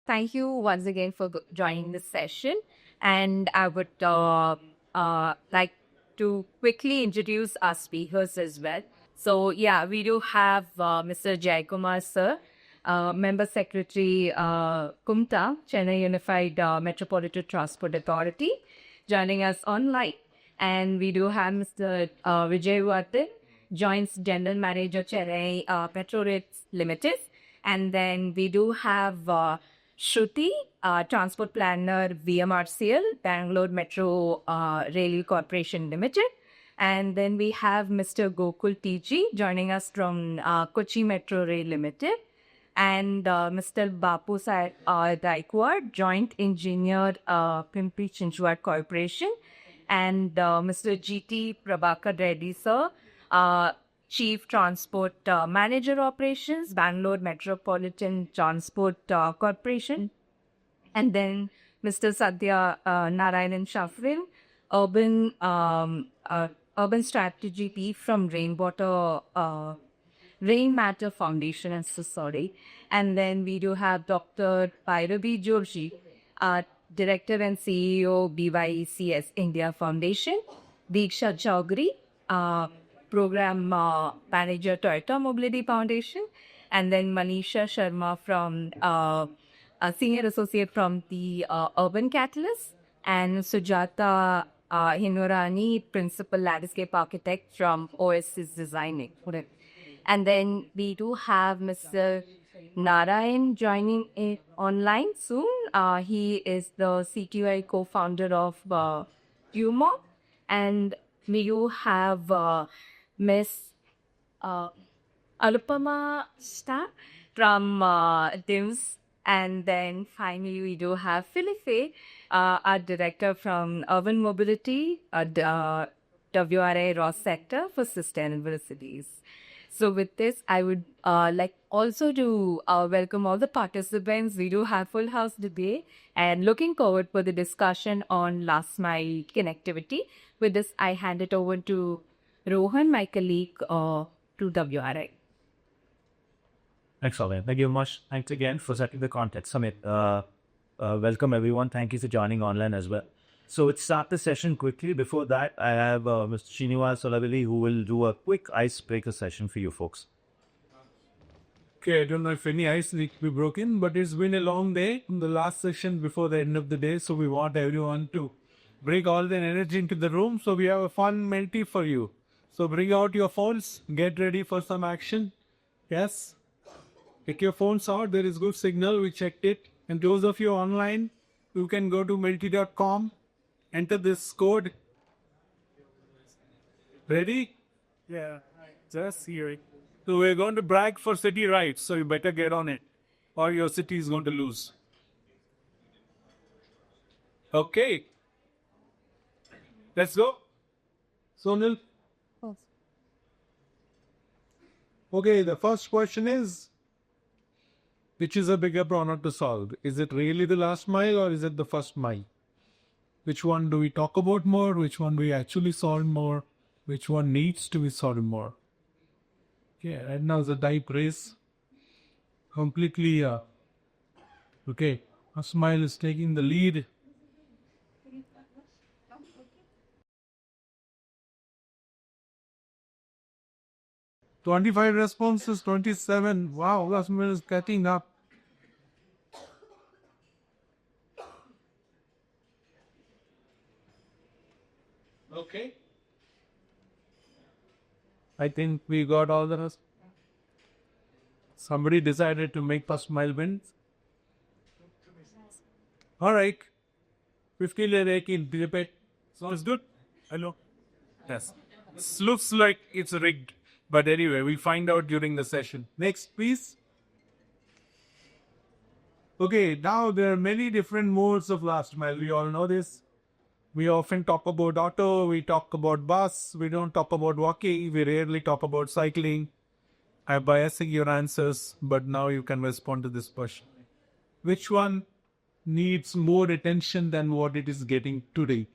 Thank you once again for joining this session. And I would like to quickly introduce our speakers as well. So, yeah, we do have Mr. Jaikumar, sir, Member Secretary Kumta, Chennai Unified Metropolitan Transport Authority, joining us online. And we do have Mr. Vijay Vatin, Joint General Manager, Chennai Metro Rates Limited. And then we do have Shruti, Transport Planner, VMRCL, Bangalore Metro Rail Corporation Limited. And then we have Mr. Gokul TG joining us from Kochi Metro Rail Limited. And Mr. Bapu Daikwad, Joint Engineer, Pimpri Chinchwad Corporation. And Mr. GT Prabhakar Reddy, sir, Chief Transport Manager Operations, Bangalore Metropolitan Transport Corporation. And then Mr. Sadhya Narayanan Shafrin, Urban Strategy P from Rain Matter Foundation, I'm so sorry. And then we do have Dr. Bhairavi Joshi, Director and CEO, BYECS India Foundation, Diksha Chaudhary, Program Manager, Toyota Mobility Foundation, and then Manisha Sharma from a Senior Associate from the Urban Catalyst, and Sujata Hinurani, Principal Landscape Architect from OSS Designing. And then we do have Mr. Narayan joining in online soon. He is the CTI co-founder of Humor. And we do have Miss Alupama Star from DIMS. And then finally, we do have Philippe, our director from Urban Mobility, WRA Ross Sector for Sustainable Cities. So with this, I would like also to welcome all the participants. We do have full house debate and looking forward for the discussion on last mile connectivity. With this, I hand it over to Rohan, my colleague, to WRI. Excellent. Thank you much. Thanks again for setting the context. Samit, welcome everyone. Thank you for joining online as well. So let's start the session quickly. Before that, I have Mr. Srinivas Solavili who will do a quick icebreaker session for you folks. Okay, I don't know if any ice need to be broken, but it's been a long day, the last session before the end of the day, so we want everyone to bring all their energy into the room. So we have a fun Menti for you. So bring out your phones, get ready for some action. Yes? Take your phones out, there is good signal, we checked it. And those of you online, you can go to melty.com, enter this code. Ready? Yeah, just hearing. So we're going to brag for city rights, so you better get on it, or your city is going to lose. Okay. Let's go. Sonal? Okay, the first question is, which is a bigger problem to solve? Is it really the last mile or is it the first mile? Which one do we talk about more? Which one do we actually solve more? Which one needs to be solved more? Okay, right now is a type race. Completely, okay, first mile is taking the lead. "25 responses, 27. Wow, last mile is catching up. Okay. I think we got all the rest. Somebody decided to make first mile wins. Alright. 50 in repeat. Sounds good? Hello? Yes. This looks like it's rigged. But anyway, we find out during the session. Next, please. Okay, now there are many different modes of last mile. We all know this. We often talk about auto, we talk about bus, we don't talk about walking, we rarely talk about cycling. I'm biasing your answers, but now you can respond to this question. Which one needs more attention than what it is getting today?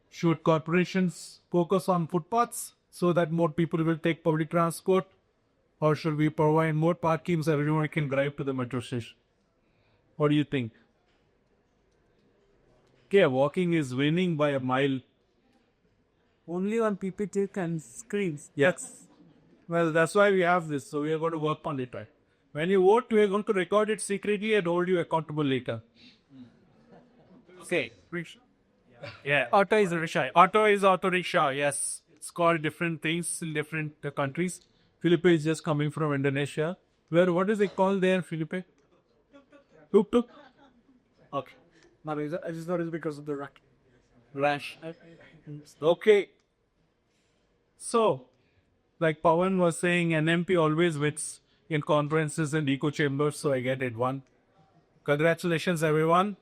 Should corporations focus on footpaths so that more people will take public transport? Or should we provide more parking so everyone can drive to the metro station? What do you think? Okay, walking is winning by a mile. Only on PPT and screens. Yes. Well, that's why we have this. So we are going to work on it, right? When you vote, we are going to record it secretly and hold you accountable later. Okay. Yeah. Auto is Risha. Auto is auto rickshaw. Yes. It's called different things in different countries. Felipe is just coming from Indonesia. What is it called there, Felipe? Tuk tuk. Okay. I just thought it's because of the rack. Rash. Okay. So, like Pawan was saying, an MP always wins in conferences and echo chambers, so I get it one. Congratulations, everyone.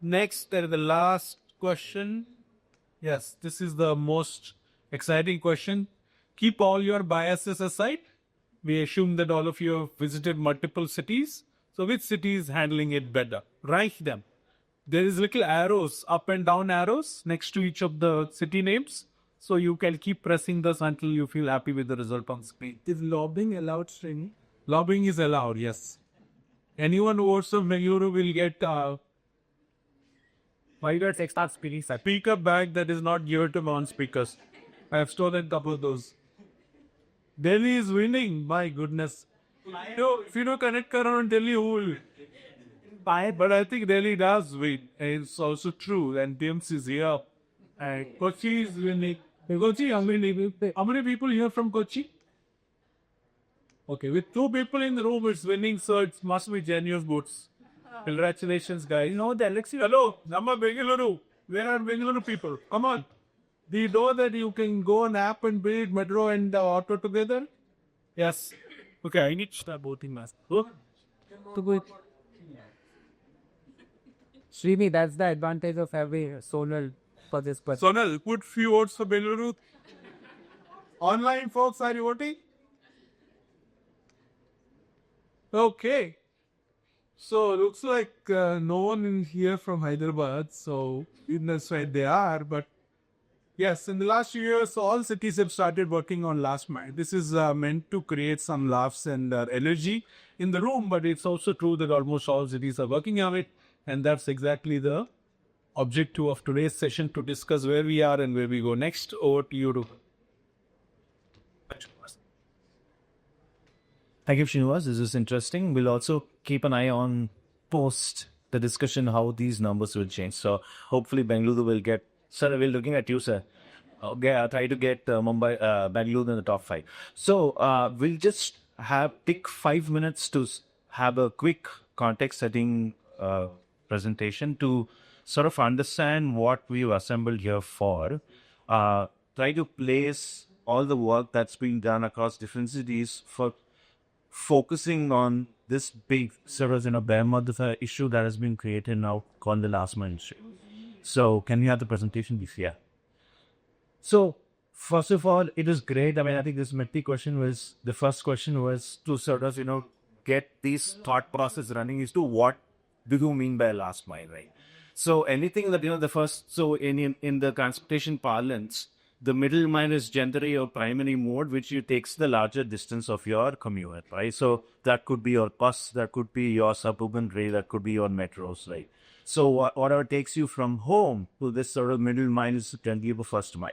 Next, the last question. Yes, this is the most exciting question. Keep all your biases aside. We assume that all of you have visited multiple cities. So, which city is handling it better? Rank them. There is little arrows, up and down arrows next to each of the city names. So you can keep pressing this until you feel happy with the result on screen. Is lobbying allowed, Srini? Lobbying is allowed, yes. Anyone who votes of Meguru will get Why you guys extra speaking? speaker bag that is not given to non-speakers. I have stolen a couple of those. Delhi is winning, my goodness. If you don't connect Karo on Delhi, who will? But I think Delhi does win. And it's also true. And Dims is here. And Kochi is winning. Kochi, how many people here from Kochi? Okay, with 2 people in the room, it's winning, so it must be genuine goods. Congratulations, guys. No, the election. Hello, Nama Bengaluru. Where are Bengaluru people? Come on. Do you know that you can go on app and build metro and auto together? Yes. Okay, I need to start both in mass. Oh. To go. Srini, that's the advantage of having Sonal for this question. Sonal, put few votes for Bengaluru. Online folks, are you voting? Okay. So looks like no one in here from Hyderabad. So that's why they are. But yes, in the last few years, all cities have started working on last mile. This is meant to create some laughs and energy in the room. But it's also true that almost all cities are working on it. And that's exactly the objective of today's session, to discuss where we are and where we go next. Over to you, Rupa. Thank you, Srinivas. This is interesting. We'll also keep an eye on post the discussion how these numbers will change. So hopefully Bengaluru will get. Sir, we're looking at you, sir. Okay, I'll try to get Bengaluru in the top 5. So we'll just take 5 minutes to have a quick context setting presentation to sort of understand what we've assembled here for. Try to place all the work that's being done across different cities for focusing on this big sort of behemoth issue that has been created now called the last mile issue. So can you have the presentation please? Yeah. So first of all, it is great. I mean, I think this Metti question was, the first question was to sort of, get this thought process running is to what do you mean by last mile, right? So anything that, the first, so in the transportation parlance, the middle mile is generally your primary mode, which takes the larger distance of your commute, right? So that could be your bus, that could be your suburban rail, that could be your metros, right? So whatever takes you from home to this sort of middle mile is generally the first mile.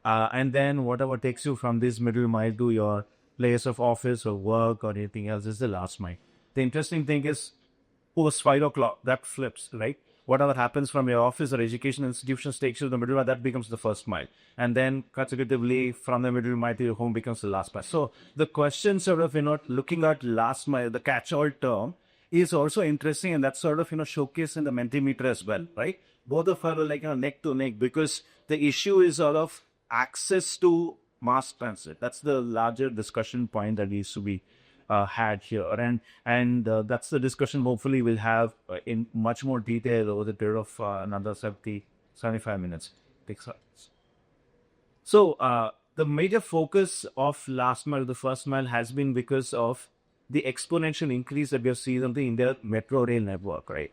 And then whatever takes you from this middle mile to your place of office or work or anything else is the last mile. The interesting thing is post 5 o'clock, that flips, right? Whatever happens from your office or education institutions takes you to the middle mile, that becomes the first mile. And then consecutively from the middle mile to your home becomes the last mile. So the question sort of, looking at last mile, the catch-all term is also interesting, and that's sort of, showcased in the Mentimeter as well, right? Both of them are like, neck to neck, because the issue is sort of access to mass transit. That's the larger discussion point that needs to be had here, and that's the discussion hopefully we'll have in much more detail over the period of another 75 minutes. So the major focus of last mile, the first mile, has been because of the exponential increase that we have seen on the India metro rail network, right?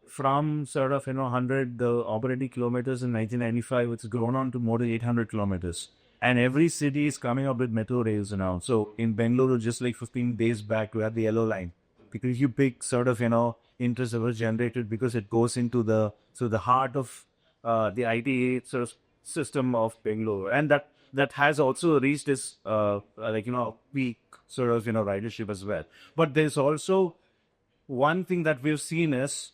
From sort of 100 operating kilometers in 1995, it's grown on to more than 800 kilometers. And every city is coming up with metro rails now. So in Bengaluru, just like 15 days back, we had the yellow line, because you big sort of, interest that was generated because it goes into the heart of the ITA sort of system of Bangalore. And that has also reached its, peak sort of, ridership as well. But there's also one thing that we've seen is,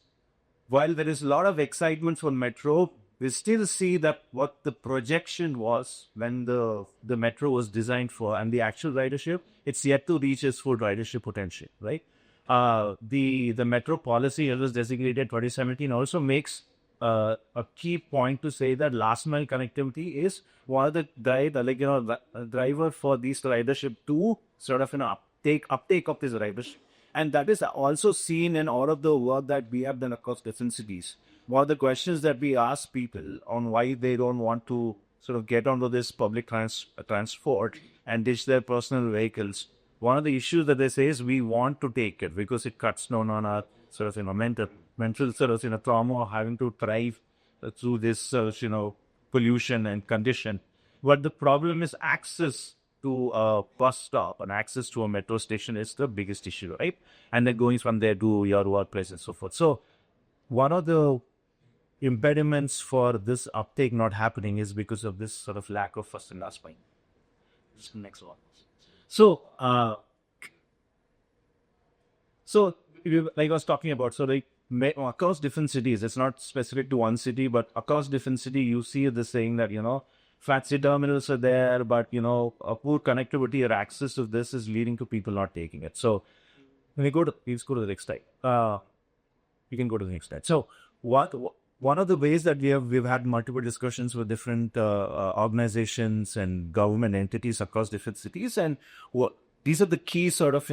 while there is a lot of excitement for metro, we still see that what the projection was when the metro was designed for and the actual ridership, it's yet to reach its full ridership potential, right? The metro policy that was designated 2017 also makes a key point to say that last mile connectivity is one of the driver for these ridership to sort of uptake of this ridership. And that is also seen in all of the work that we have done across different cities. One of the questions that we ask people on why they don't want to sort of get onto this public transport and ditch their personal vehicles, one of the issues that they say is we want to take it because it cuts down on our sort of, mental sort of, trauma of having to drive through this, pollution and condition. But the problem is access to a bus stop and access to a metro station is the biggest issue, right? And then going from there to your workplace and so forth. So one of the impediments for this uptake not happening is because of this sort of lack of first and last mile. Next one. So, like I was talking about, so like across different cities, it's not specific to one city, but across different city, you see this saying that, fancy terminals are there, but, a poor connectivity or access to this is leading to people not taking it. So when we let's go to the next slide. You can go to the next slide. So one of the ways that we've had multiple discussions with different organizations and government entities across different cities, and these are the key sort of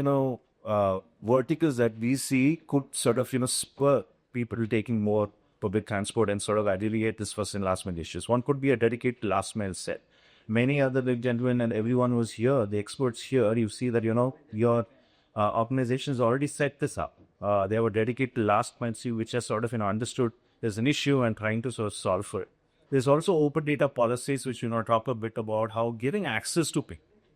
verticals that we see could sort of spur people taking more public transport and sort of alleviate this first and last mile issues. One could be a dedicated last mile set. Many other gentlemen and everyone was here, the experts here, you see that your organizations already set this up. They were dedicated to last mile, which has sort of understood there's an issue and trying to sort of solve for it. There's also open data policies, which talk a bit about how giving access to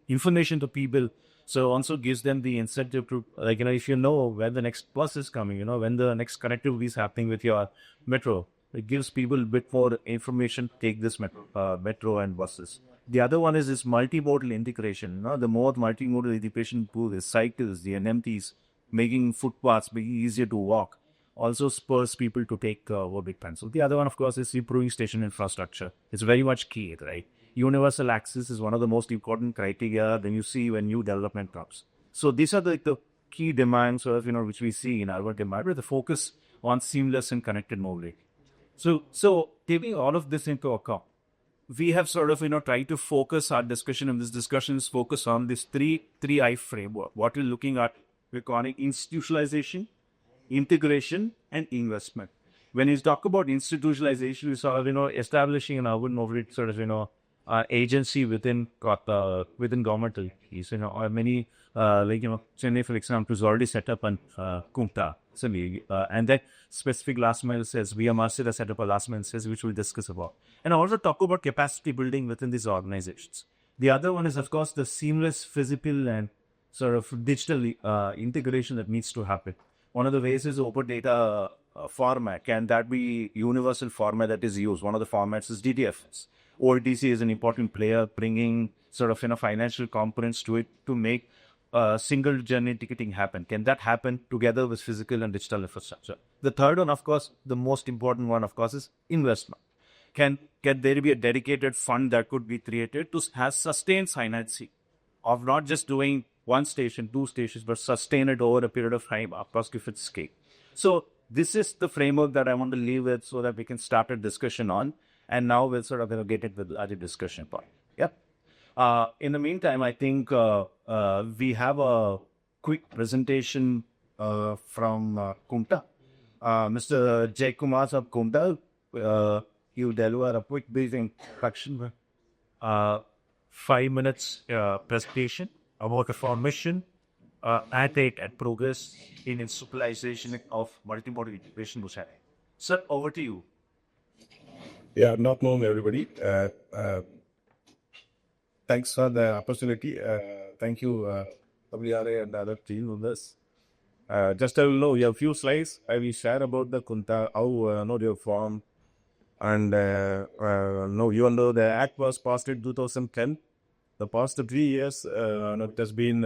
information to people, so also gives them the incentive to, if you know when the next bus is coming, when the next connectivity is happening with your metro, it gives people a bit more information to take this metro and buses. The other one is this multimodal integration. The more multimodal integration pool is cycles, the NMTs, making footpaths easier to walk, also spurs people to take public transport. The other one, of course, is improving station infrastructure. It's very much key, right? Universal access is one of the most important criteria when you see when new development comes. So these are the key demands sort of, which we see in urban demand with the focus on seamless and connected mobility. So taking all of this into account, we have sort of, tried to focus our discussion, and this discussion is focused on this 3I framework. What we're looking at, we're calling institutionalization, integration, and investment. When you talk about institutionalization, we sort of, establishing an urban mobility sort of, agency within government entities. Or many, Chennai, for example, is already set up on Kumta. And that specific last mile says, we are master set up a last mile says, which we'll discuss about. And also talk about capacity building within these organizations. The other one is, of course, the seamless physical and sort of digital integration that needs to happen. One of the ways is open data format. Can that be universal format that is used? One of the formats is DDFS. ORTC is an important player, bringing sort of financial components to it to make single journey ticketing happen. Can that happen together with physical and digital infrastructure? The third one, of course, the most important one, of course, is investment. Can there be a dedicated fund that could be created to have sustained synergy of not just doing one station, two stations, but sustain it over a period of time across different scale? So this is the framework that I want to leave with so that we can start a discussion on. And now we'll sort of get it with the other discussion part. Yep. In the meantime, I think we have a quick presentation from Kumta. Mr. Jay Kumar of Kumta, you deliver a quick brief introduction. 5 minutes presentation about the formation and progress in institutionalization of multimodal integration. Sir, over to you. Yeah, not known everybody. Thanks for the opportunity. Thank you, WRA and the other team on this. Just I will know, we have few slides. I will share about the Kunta, how they were formed. And no, even though the act was passed in 2010, the past 3 years, it has been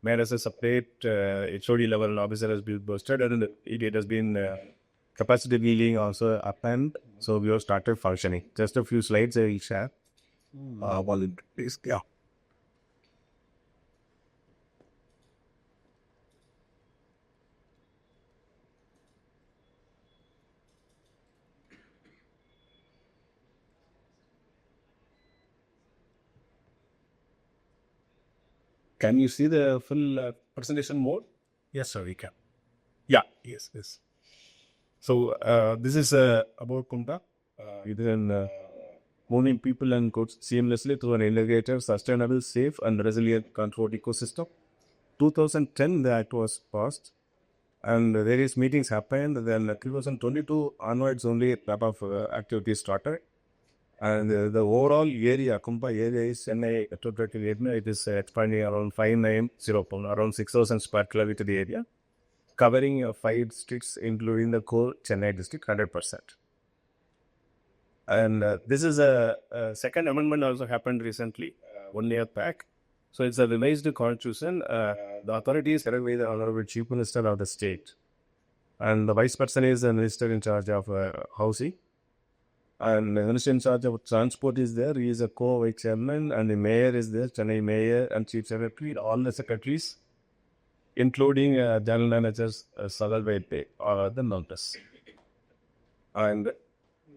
made as a separate HOD level officer has been boosted, and it has been capacity building also happened. So we have started functioning. Just a few slides I will share. Please, yeah. Can you see the full presentation mode? Yes, sir, we can. Yeah, yes. So this is about Kunta. It is moving people and goods seamlessly through an integrated, sustainable, safe, and resilient transport ecosystem. 2010, the act was passed, and various meetings happened. Then 2022 onwards, only a type of activities started. And the overall area, Kumpa area is Chennai metropolitan area. It is expanding around 590, around 6,000 square kilometer area, covering 5 districts, including the core Chennai district, 100%. And this is a second amendment also happened recently, 1 year back. So it's a revised constitution. The authority is headed by the Honorable Chief Minister of the state. And the Vice Person is the Minister in charge of housing. And the Minister in charge of transport is there. He is a co-vice chairman. And the mayor is there, Chennai mayor and chief secretary, all the secretaries, including general managers, Sadal Vaidpe, or the members. And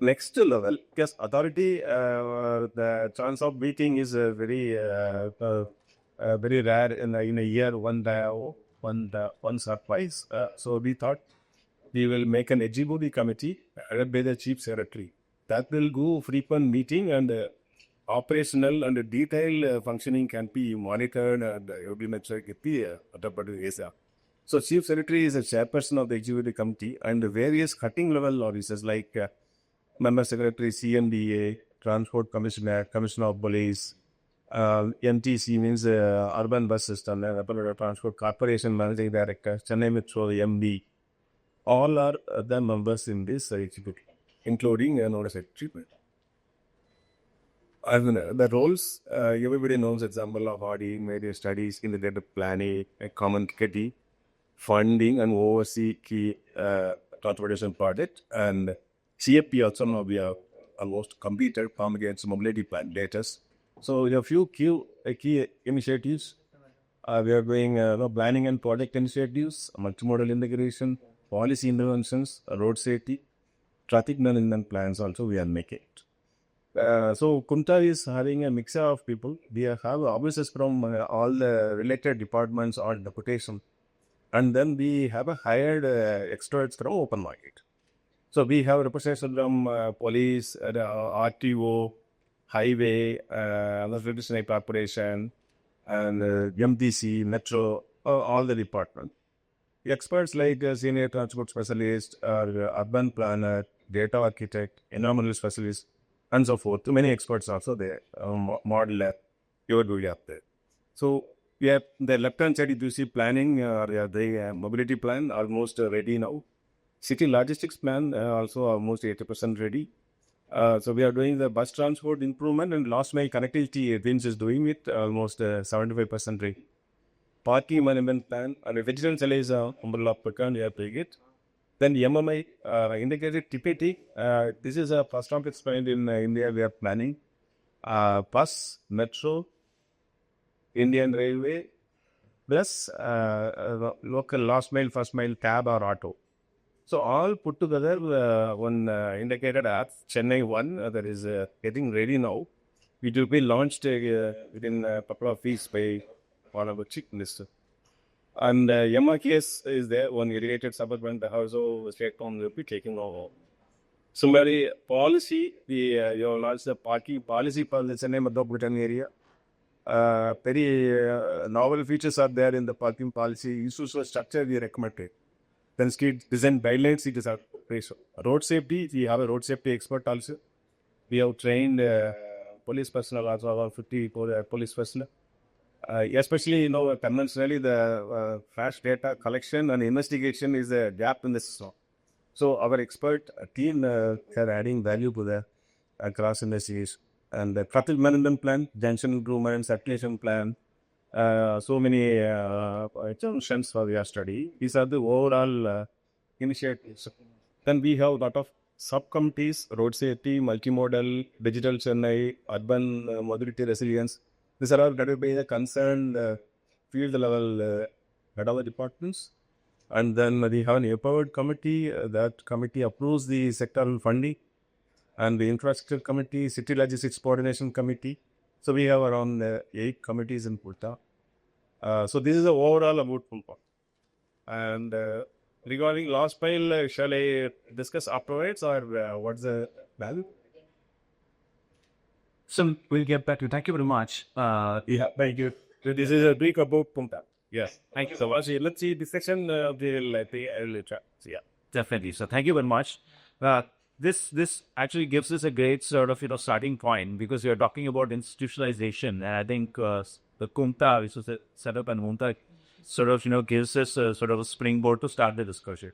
next level, because authority, the chance of meeting is very rare in a year, once or twice. So we thought we will make an executive committee headed by the chief secretary. That will go frequent meeting, and operational and detailed functioning can be monitored and implemented. So chief secretary is a chairperson of the executive committee, and various cutting level officers like member secretary, CMDA, transport commissioner, commissioner of police, MTC means urban bus system, urban transport corporation managing director, Chennai Metro MD, all are the members in this executive, including notice treatment. And the roles, everybody knows example of auditing, various studies, integrated planning, a common committee, funding and oversee key transportation project. And CFP also now we have almost completed farm against mobility plan latest. So there are a few key initiatives. We are doing planning and project initiatives, multimodal integration, policy interventions, road safety, traffic management plans also we are making. So Kunta is having a mixture of people. We have officers from all the related departments on deputation. And then we have hired experts from open market. So we have representation from police, RTO, highway, Chennai corporation, and MTC, Metro, all the departments. Experts like senior transport specialist, or urban planner, data architect, environmental specialist, and so forth. Too many experts also there. Modeler, you do up there. So we have the left-hand side, if you see planning, the mobility plan almost ready now. City logistics plan also almost 80% ready. So we are doing the bus transport improvement, and last mile connectivity, Vince is doing it almost 75% ready. Parking management plan and vigilance is umbrella program, we are doing it. Then MMI, integrated TPT, this is a first of its kind in India we are planning. Bus, metro, Indian Railway, plus local last mile, first mile, cab or auto. So all put together, one integrated app, Chennai One, that is getting ready now. It will be launched within a couple of weeks by one of the chief minister. And MRKS is there, one irrigated suburban, the household state town will be taking over. Similarly, policy, you launched the parking policy for the Chennai metropolitan area. Very novel features are there in the parking policy. Institutional structure we recommended. Then street design guidelines, it is a ratio. Road safety, we have a road safety expert also. We have trained police personnel also, about 50 police personnel. Especially, conventionally the fast data collection and investigation is a gap in the system. So our expert team are adding value to the across industries and the traffic management plan, junction improvement, circulation plan, so many extensions for your study. These are the overall initiatives. Then we have a lot of subcommittees: road safety, multimodal, digital Chennai, urban mobility resilience. These are all guided by the concerned field level head of the departments. And then we have an empowered committee. That committee approves the sectoral funding, and the infrastructure committee, city logistics coordination committee. So we have around 8 committees in Pulta. So this is the overall about Pulpa. And regarding last mile, shall I discuss afterwards, or what's the value? So we'll get back to you. Thank you very much. Yeah, thank you. So this is a brief about Pumta. Yes, thank you so much. Let's see the section of the early chat. So, yeah. Definitely. So thank you very much. This actually gives us a great sort of starting point, because we are talking about institutionalization, and I think the Kumta, which was set up and Munta, sort of gives us a sort of a springboard to start the discussion.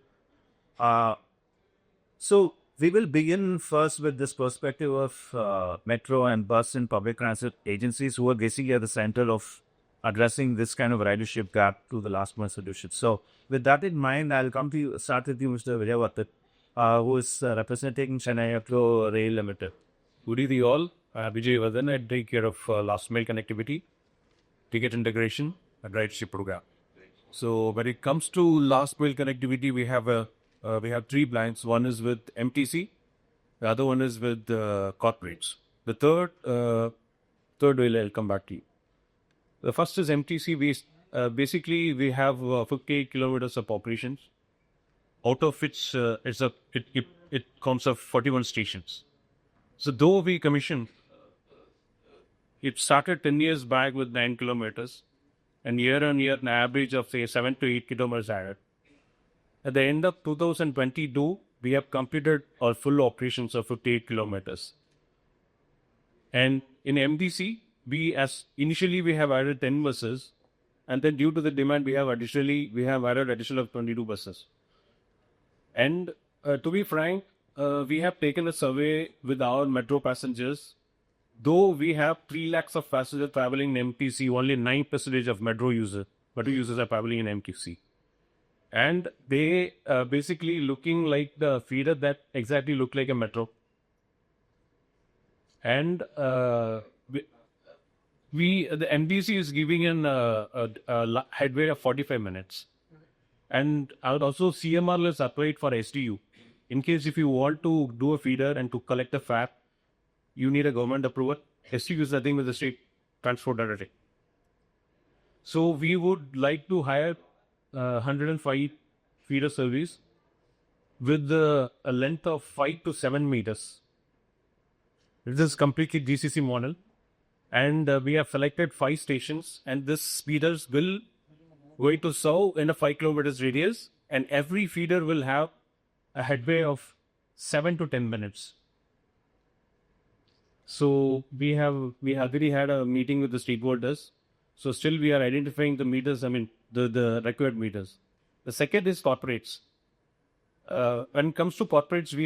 So we will begin first with this perspective of metro and bus and public transit agencies, who are basically at the center of addressing this kind of ridership gap to the last mile solution. So with that in mind, I'll start with you, Mr. Vijayavathat, who is representing Chennai Metro Rail Limited. Good evening, all. Vijay Vadan. I take care of last mile connectivity, ticket integration, and ridership program. So when it comes to last mile connectivity, we have 3 blinds. One is with MTC, the other one is with corporates. The third will I'll come back to you. The first is MTC. Basically, we have 58 kilometers of operations, out of which it comes of 41 stations. So though we commissioned, it started 10 years back with 9 kilometers, and year on year, an average of say 7 to 8 kilometers added. At the end of 2022, we have completed our full operations of 58 kilometers. And in MDC, initially we have added 10 buses, and then due to the demand, we have added additional of 22 buses. And to be frank, we have taken a survey with our metro passengers. Though we have 3 lakhs of passengers traveling in MTC, only 9% of metro users are traveling in MTC. And they basically looking like the feeder that exactly look like a metro. And the MDC is giving a headway of 45 minutes. And also CMR is applied for STU. In case if you want to do a feeder and to collect a fare, you need a government approval. STU is nothing with the state transport authority. So we would like to hire 105 feeder service with a length of 5 to 7 meters. This is completely GCC model. And we have selected 5 stations, and this feeders will going to serve in a 5 kilometers radius, and every feeder will have a headway of 7 to 10 minutes. So we already had a meeting with the stakeholders. So still we are identifying the meters, the required meters. The second is corporates. When it comes to corporates,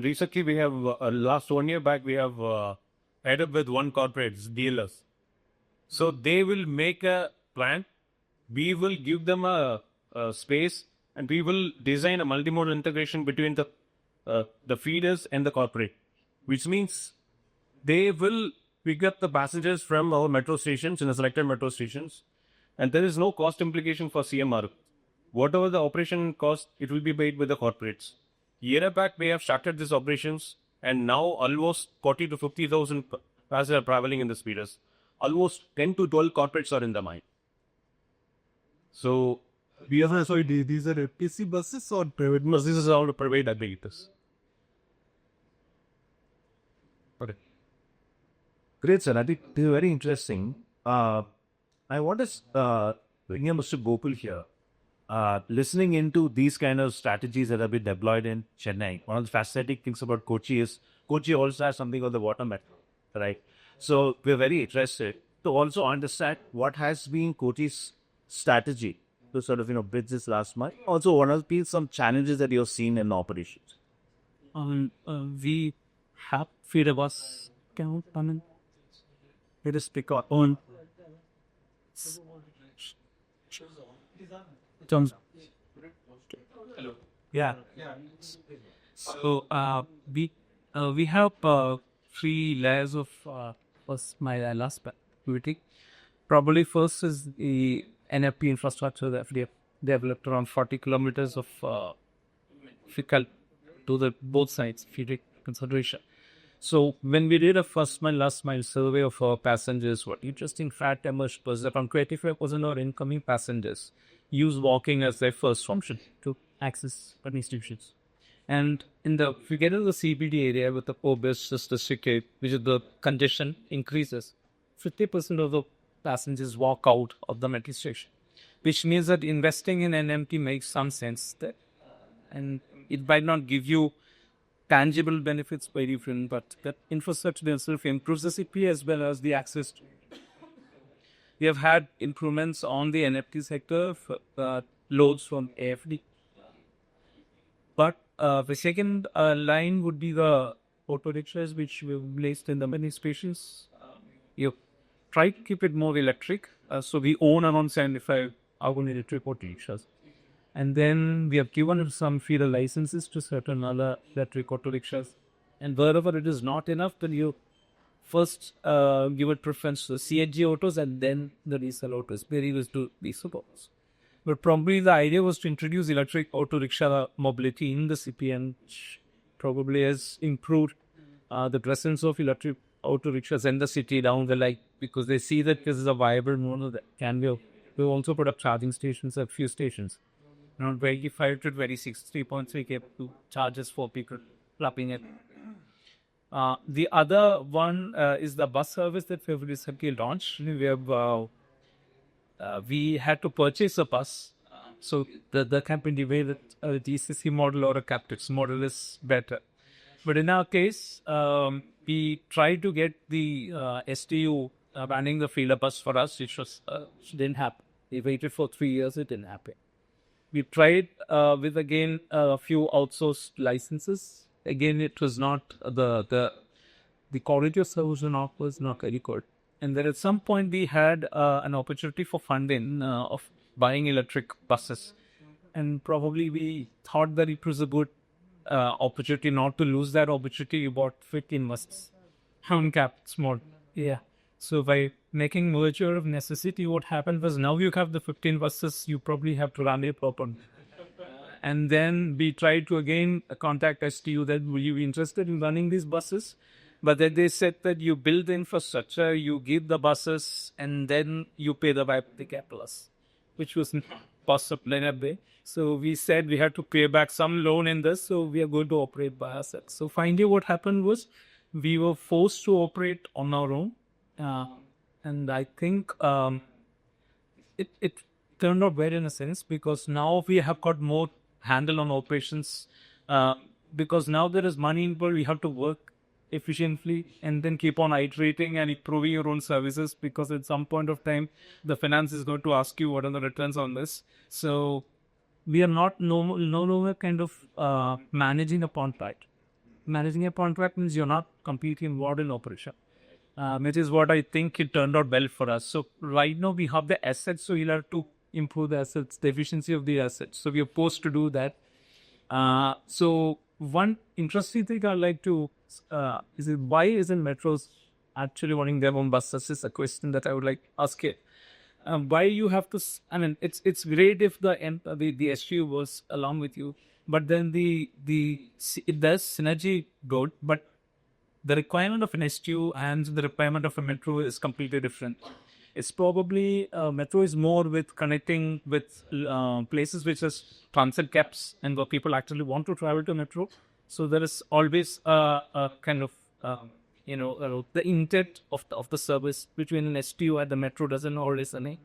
recently we have, last 1 year back, we have tied up with one corporate, dealers. So they will make a plan. We will give them a space, and we will design a multimodal integration between the feeders and the corporate, which means they will pick up the passengers from our metro stations, in the selected metro stations, and there is no cost implication for CMR. Whatever the operation cost, it will be paid with the corporates. Year back, we have started these operations, and now almost 40 to 50,000 passengers are traveling in the feeders. Almost 10 to 12 corporates are in the mine. So These are FTC buses or private buses? this is all private operators. Okay. Great, sir. I think this is very interesting. I want to bring in Mr. Gopal here. Listening into these kind of strategies that have been deployed in Chennai, one of the fascinating things about Kochi is Kochi also has something called the water metro, right? So we're very interested. to also understand what has been Koti's strategy to sort of, bridge this last mile. Also, what have been some challenges that you've seen in operations? We have feed bus count. I mean, it is pick up on terms. Yeah. So we have three layers of first mile and last mile activity. Probably first is the NFP infrastructure that we have developed around 40 kilometers of fecal to the both sides feed consideration. So when we did a first mile, last mile survey of our passengers, what interesting fact emerged was that around 25% of our incoming passengers use walking as their first option to access institutions. And if you get into the CBD area with the obvious statistic, which is the congestion increases, 50% of the passengers walk out of the metro station, which means that investing in NMT makes some sense. And it might not give you tangible benefits by different, but that infrastructure itself improves the CP as well as the access. We have had improvements on the NFT sector for loads from AFD. But the second line would be the auto rickshaws, which we've placed in the many stations. You try to keep it more electric. So we own around 75 our electric auto rickshaws. And then we have given some feeder licenses to certain other electric auto rickshaws. And wherever it is not enough, then you first give it preference to the CNG autos and then the diesel autos. Very used to diesel autos. But probably the idea was to introduce electric auto rickshaw mobility in the CPN, which probably has improved the presence of electric auto rickshaws in the city down the line, because they see that this is a viable mode that can be. We also put up charging stations at few stations. Around 25 to 26, 3.3 km to charges for people plugging it. The other one is the bus service that we've recently launched. We had to purchase a bus. So the company way that a DCC model or a captives model is better. But in our case, we tried to get the STU running the feeder bus for us, which didn't happen. We waited for 3 years, it didn't happen. We tried with again a few outsourced licenses. Again, it was not the quality of service was not very good. And then at some point we had an opportunity for funding of buying electric buses, and probably we thought that it was a good opportunity not to lose that opportunity. We bought 15 buses, uncapped small. Yeah. So by making merger of necessity, what happened was now you have the 15 buses, you probably have to run a proper. And then we tried to again contact STU that were you interested in running these buses? But then they said that you build the infrastructure, you give the buses, and then you pay the viability capitalist, which was not possible in a way. So we said we had to pay back some loan in this, so we are going to operate by ourselves. So finally what happened was we were forced to operate on our own. And I think it turned out well in a sense, because now we have got more handle on operations, because now there is money involved. We have to work efficiently and then keep on iterating and improving your own services, because at some point of time the finance is going to ask you what are the returns on this. So we are not no longer kind of managing a contract. Managing a contract means you're not completely involved in operation. Which is what I think it turned out well for us. So right now we have the assets, so we'll have to improve the assets, the efficiency of the assets. So we are supposed to do that. So one interesting thing I like to is why isn't metros actually running their own buses? This is a question that I would like to ask it. Why you have to? I mean, it's great if the SU was along with you, but then it does synergy good, but the requirement of an STU and the requirement of a metro is completely different. It's probably metro is more with connecting with places which has transit caps and where people actually want to travel to metro. So there is always a kind of the intent of the service between an STU and the metro doesn't always any.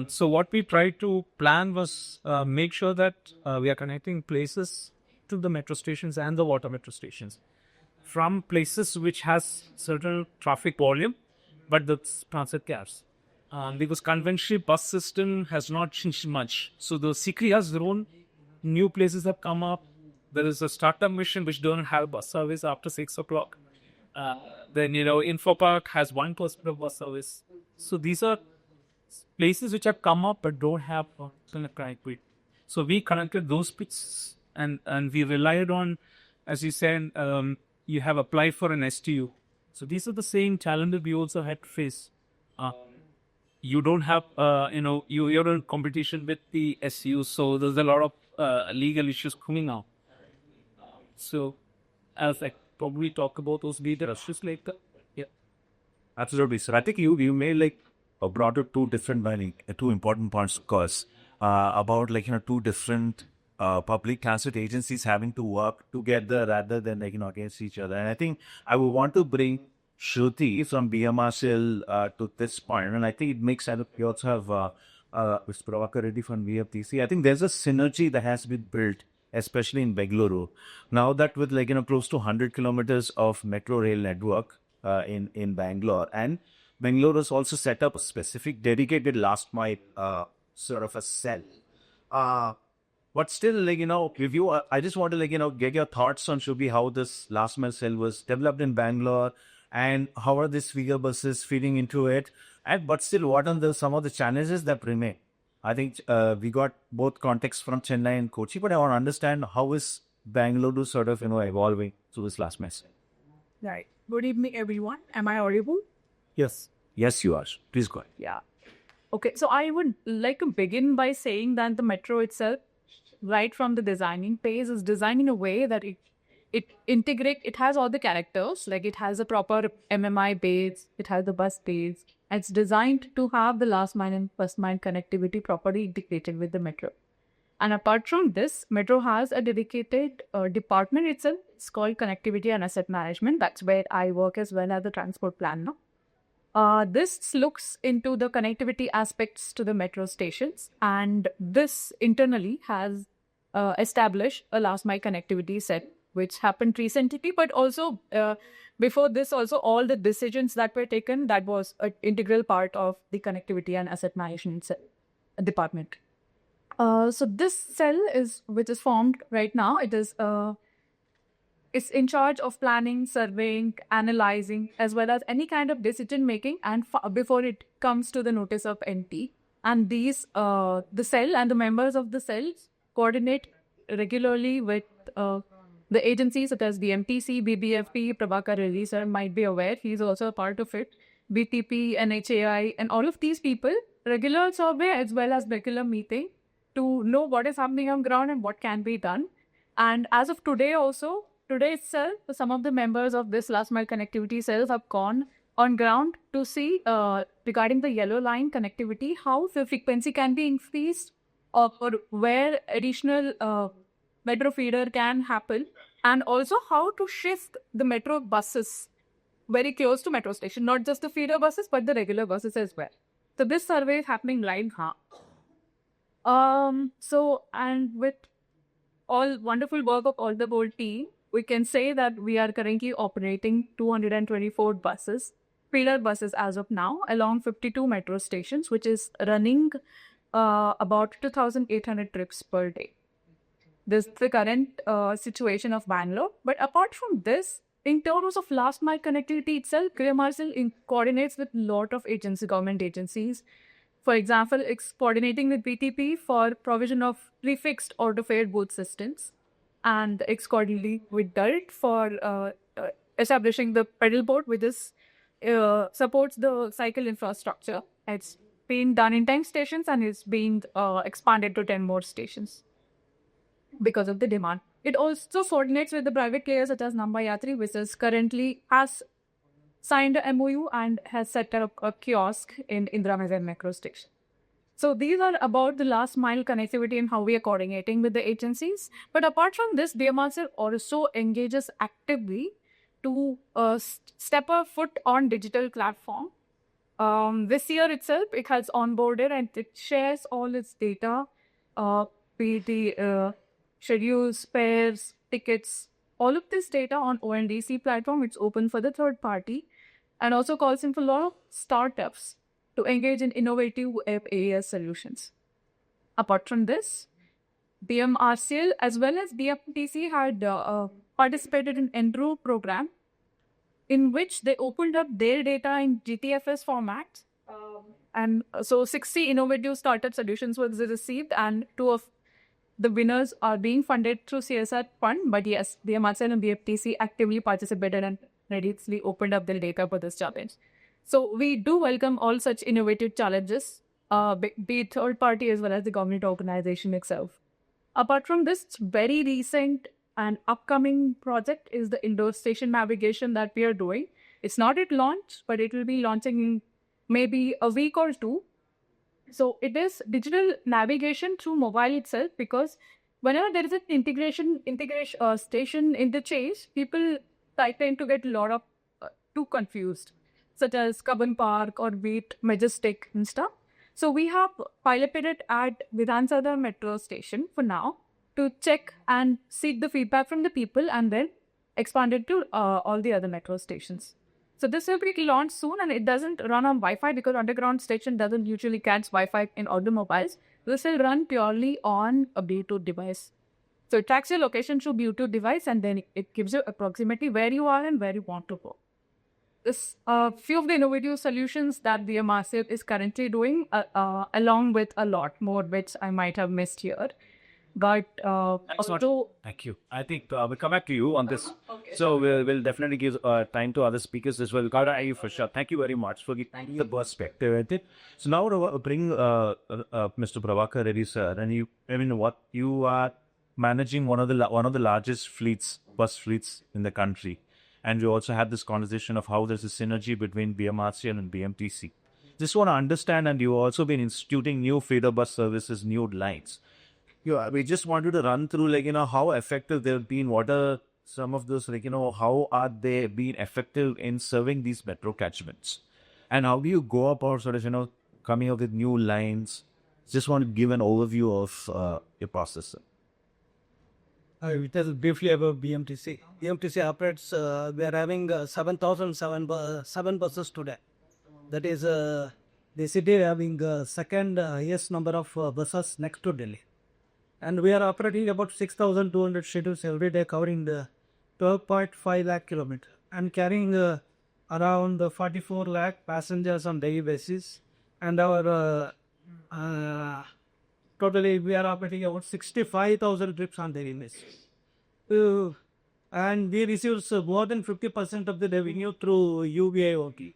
So what we tried to plan was make sure that we are connecting places to the metro stations and the water metro stations, from places which has certain traffic volume but the transit cars. Because conventional bus system has not changed much. So the city has grown, new places have come up. There is a startup mission which don't have bus service after 6 o'clock. Then Info Park has 1% of bus service. So these are places which have come up but don't have connectivity. So we connected those bits and we relied on, as you said, you have applied for an STU. So these are the same challenges we also had to face. You don't have, you're in competition with the SU, so there's a lot of legal issues coming out. So, as I probably talk about those legal issues later. Yeah. Absolutely, sir. I think you made like brought up two different, two important points, of course, about two different public transit agencies having to work together rather than against each other. And I think I would want to bring Shruti from BMRCL to this point, and I think it makes sense. We also have Mr. Prabhakar Reddy from VFTC. I think there's a synergy that has been built, especially in Bengaluru. Now that with close to 100 kilometers of metro rail network in Bangalore, and Bangalore has also set up a specific dedicated last mile sort of a cell. But still, if you, I just want to get your thoughts on Shubhi, how this last mile cell was developed in Bangalore, and how are these Vega buses feeding into it, and but still, what are some of the challenges that remain? I think we got both context from Chennai and Kochi, but I want to understand how is Bangalore sort of evolving through this last mess. Right. Good evening, everyone. Am I audible? Yes. Yes, you are. Please go ahead. Yeah. Okay. So I would like to begin by saying that the metro itself, right from the designing phase, is designed in a way that it has all the characters, like it has a proper MMI base, it has the bus base, and it's designed to have the last mile and first mile connectivity properly integrated with the metro. And apart from this, metro has a dedicated department itself. It's called Connectivity and Asset Management. That's where I work as well as the transport planner. This looks into the connectivity aspects to the metro stations, and this internally has established a last mile connectivity set, which happened recently, but also before this, also all the decisions that were taken, that was an integral part of the Connectivity and Asset Management department. So this cell which is formed right now, it's in charge of planning, surveying, analyzing, as well as any kind of decision making, and before it comes to the notice of NT. And these, the cell and the members of the cells coordinate regularly with the agencies such as the MTC, BBFP, Prabhakar Reddy sir might be aware. He's also a part of it. BTP, NHAI, and all of these people, regular survey as well as regular meeting to know what is happening on ground and what can be done. And as of today also, today itself, some of the members of this last mile connectivity cells have gone on ground to see regarding the yellow line connectivity, how the frequency can be increased or where additional metro feeder can happen, and also how to shift the metro buses very close to metro station, not just the feeder buses, but the regular buses as well. So this survey is happening live now. So, and with all wonderful work of all the whole team, we can say that we are currently operating 224 buses, feeder buses as of now, along 52 metro stations, which is running about 2,800 trips per day. This is the current situation of Bangalore. But apart from this, in terms of last mile connectivity itself, BMRCL coordinates with a lot of government agencies. For example, it's coordinating with BTP for provision of prefixed auto fare booth systems, and it's coordinating with DART for establishing the pedal board, which supports the cycle infrastructure. It's been done in 10 stations and is being expanded to 10 more stations because of the demand. It also coordinates with the private players such as Namba Yatri, which is currently has signed a MOU and has set up a kiosk in Indira Nagar Metro Station. So these are about the last mile connectivity and how we are coordinating with the agencies. But apart from this, BMRCL also engages actively to step a foot on digital platform. This year itself, it has onboarded and it shares all its data, be it the schedules, fares, tickets, all of this data on ONDC platform. It's open for the third party. and also calls in for a lot of startups to engage in innovative AAS solutions. Apart from this, BMRCL as well as BMTC had participated in Enro program in which they opened up their data in GTFS format. And so 60 innovative startup solutions was received, and two of the winners are being funded through CSR fund. But yes, BMRCL and BFTC actively participated and readily opened up their data for this challenge. So we do welcome all such innovative challenges, be it third party as well as the government organization itself. Apart from this, very recent and upcoming project is the indoor station navigation that we are doing. It's not at launch, but it will be launching in maybe a week or two. So it is digital navigation through mobile itself, because whenever there is an integration station interchange, people tend to get a lot of too confused, such as Cubbon Park or Beat Majestic and stuff. So we have piloted it at Vidhan Sadar metro station for now to check and seek the feedback from the people, and then expand it to all the other metro stations. So this will be launched soon, and it doesn't run on Wi-Fi because underground station doesn't usually catch Wi-Fi in automobiles. This will run purely on a Bluetooth device. So it tracks your location through Bluetooth device, and then it gives you approximately where you are and where you want to go. This few of the innovative solutions that the MRCF is currently doing, along with a lot more which I might have missed here. But also, Thank you. I think we'll come back to you on this. So we'll definitely give time to other speakers as well. Karo, you for sure. Thank you very much for giving the perspective at it. So now we'll bring Mr. Prabhakar Reddy sir, and you are managing one of the largest bus fleets in the country, and we also had this conversation of how there's a synergy between BMRCL and BMTC. Just want to understand, and you've also been instituting new feeder bus services, new lines. We just wanted to run through, how effective they've been. What are some of those, how are they being effective in serving these metro catchments? And how do you go about coming up with new lines? Just want to give an overview of your process. I will tell briefly about BMTC. BMTC operates, we are having 7,007 buses today. That is, the city having second highest number of buses next to Delhi. And we are operating about 6,200 schedules every day, covering the 12.5 lakh kilometers and carrying around 44 lakh passengers on daily basis. And our totally we are operating about 65,000 trips on daily basis. And we receive more than 50% of the revenue through UBIOT.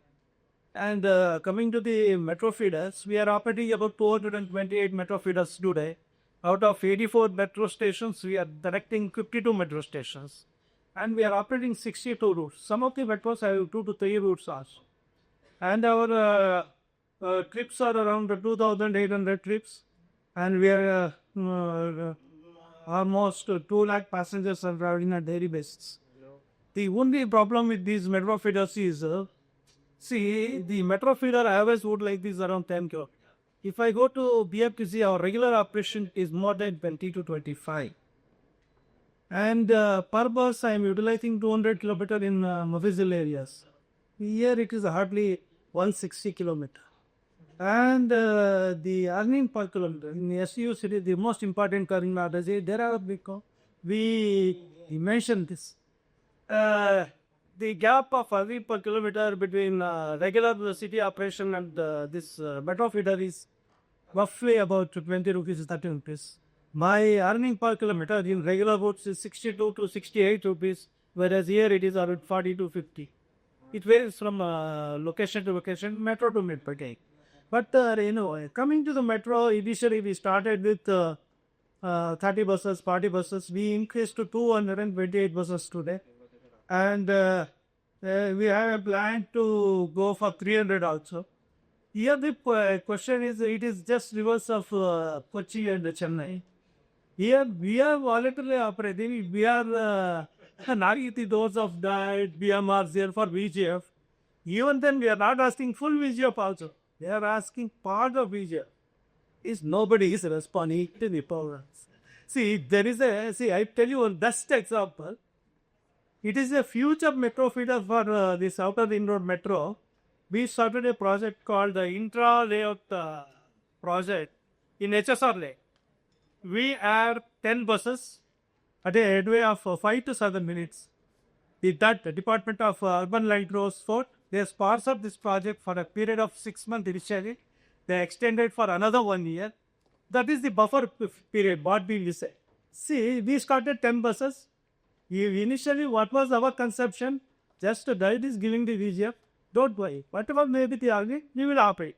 And coming to the metro feeders, we are operating about 228 metro feeders today. Out of 84 metro stations, we are directing 52 metro stations. And we are operating 62 routes. Some of the metros have 2 to 3 routes also. And our trips are around 2,800 trips. And we are almost 2 lakh passengers are traveling on a daily basis. The only problem with these metro feeders is, the metro feeder average route like this is around 10 km. If I go to BFTC, our regular operation is more than 20 to 25. And per bus, I am utilizing 200 kilometers in Mofizil areas. Here it is hardly 160 kilometers. And the earning per kilometer in SU city, the most important current matters is there are, we mentioned this. The gap of earning per kilometer between regular city operation and this metro feeder is roughly about 20 rupees, 30 rupees. My earning per kilometer in regular routes is 62 to 68 rupees, whereas here it is around 40 to 50. It varies from location to location, metro to metro. But coming to the metro, initially we started with 30 buses, 40 buses. We increased to 228 buses today. And we have a plan to go for 300 also. Here the question is, it is just reverse of Kochi and Chennai. Here we are voluntarily operating. We are knocking the doors of that BMRCL for VGF. Even then we are not asking full VGF also. They are asking part of VGF. Nobody is responding to the programs. I tell you one best example. It is a future metro feeder for this outer ring road metro. We started a project called the Intra Layout project in HSR Lake. We have 10 buses at a headway of 5 to 7 minutes. The Department of Urban Light Transport, they sponsored this project for a period of 6 months initially. They extended for another 1 year. That is the buffer period, what we say. See, we started 10 buses. Initially, what was our conception? Just the guide is giving the VGF. Don't worry. Whatever may be the argument, we will operate.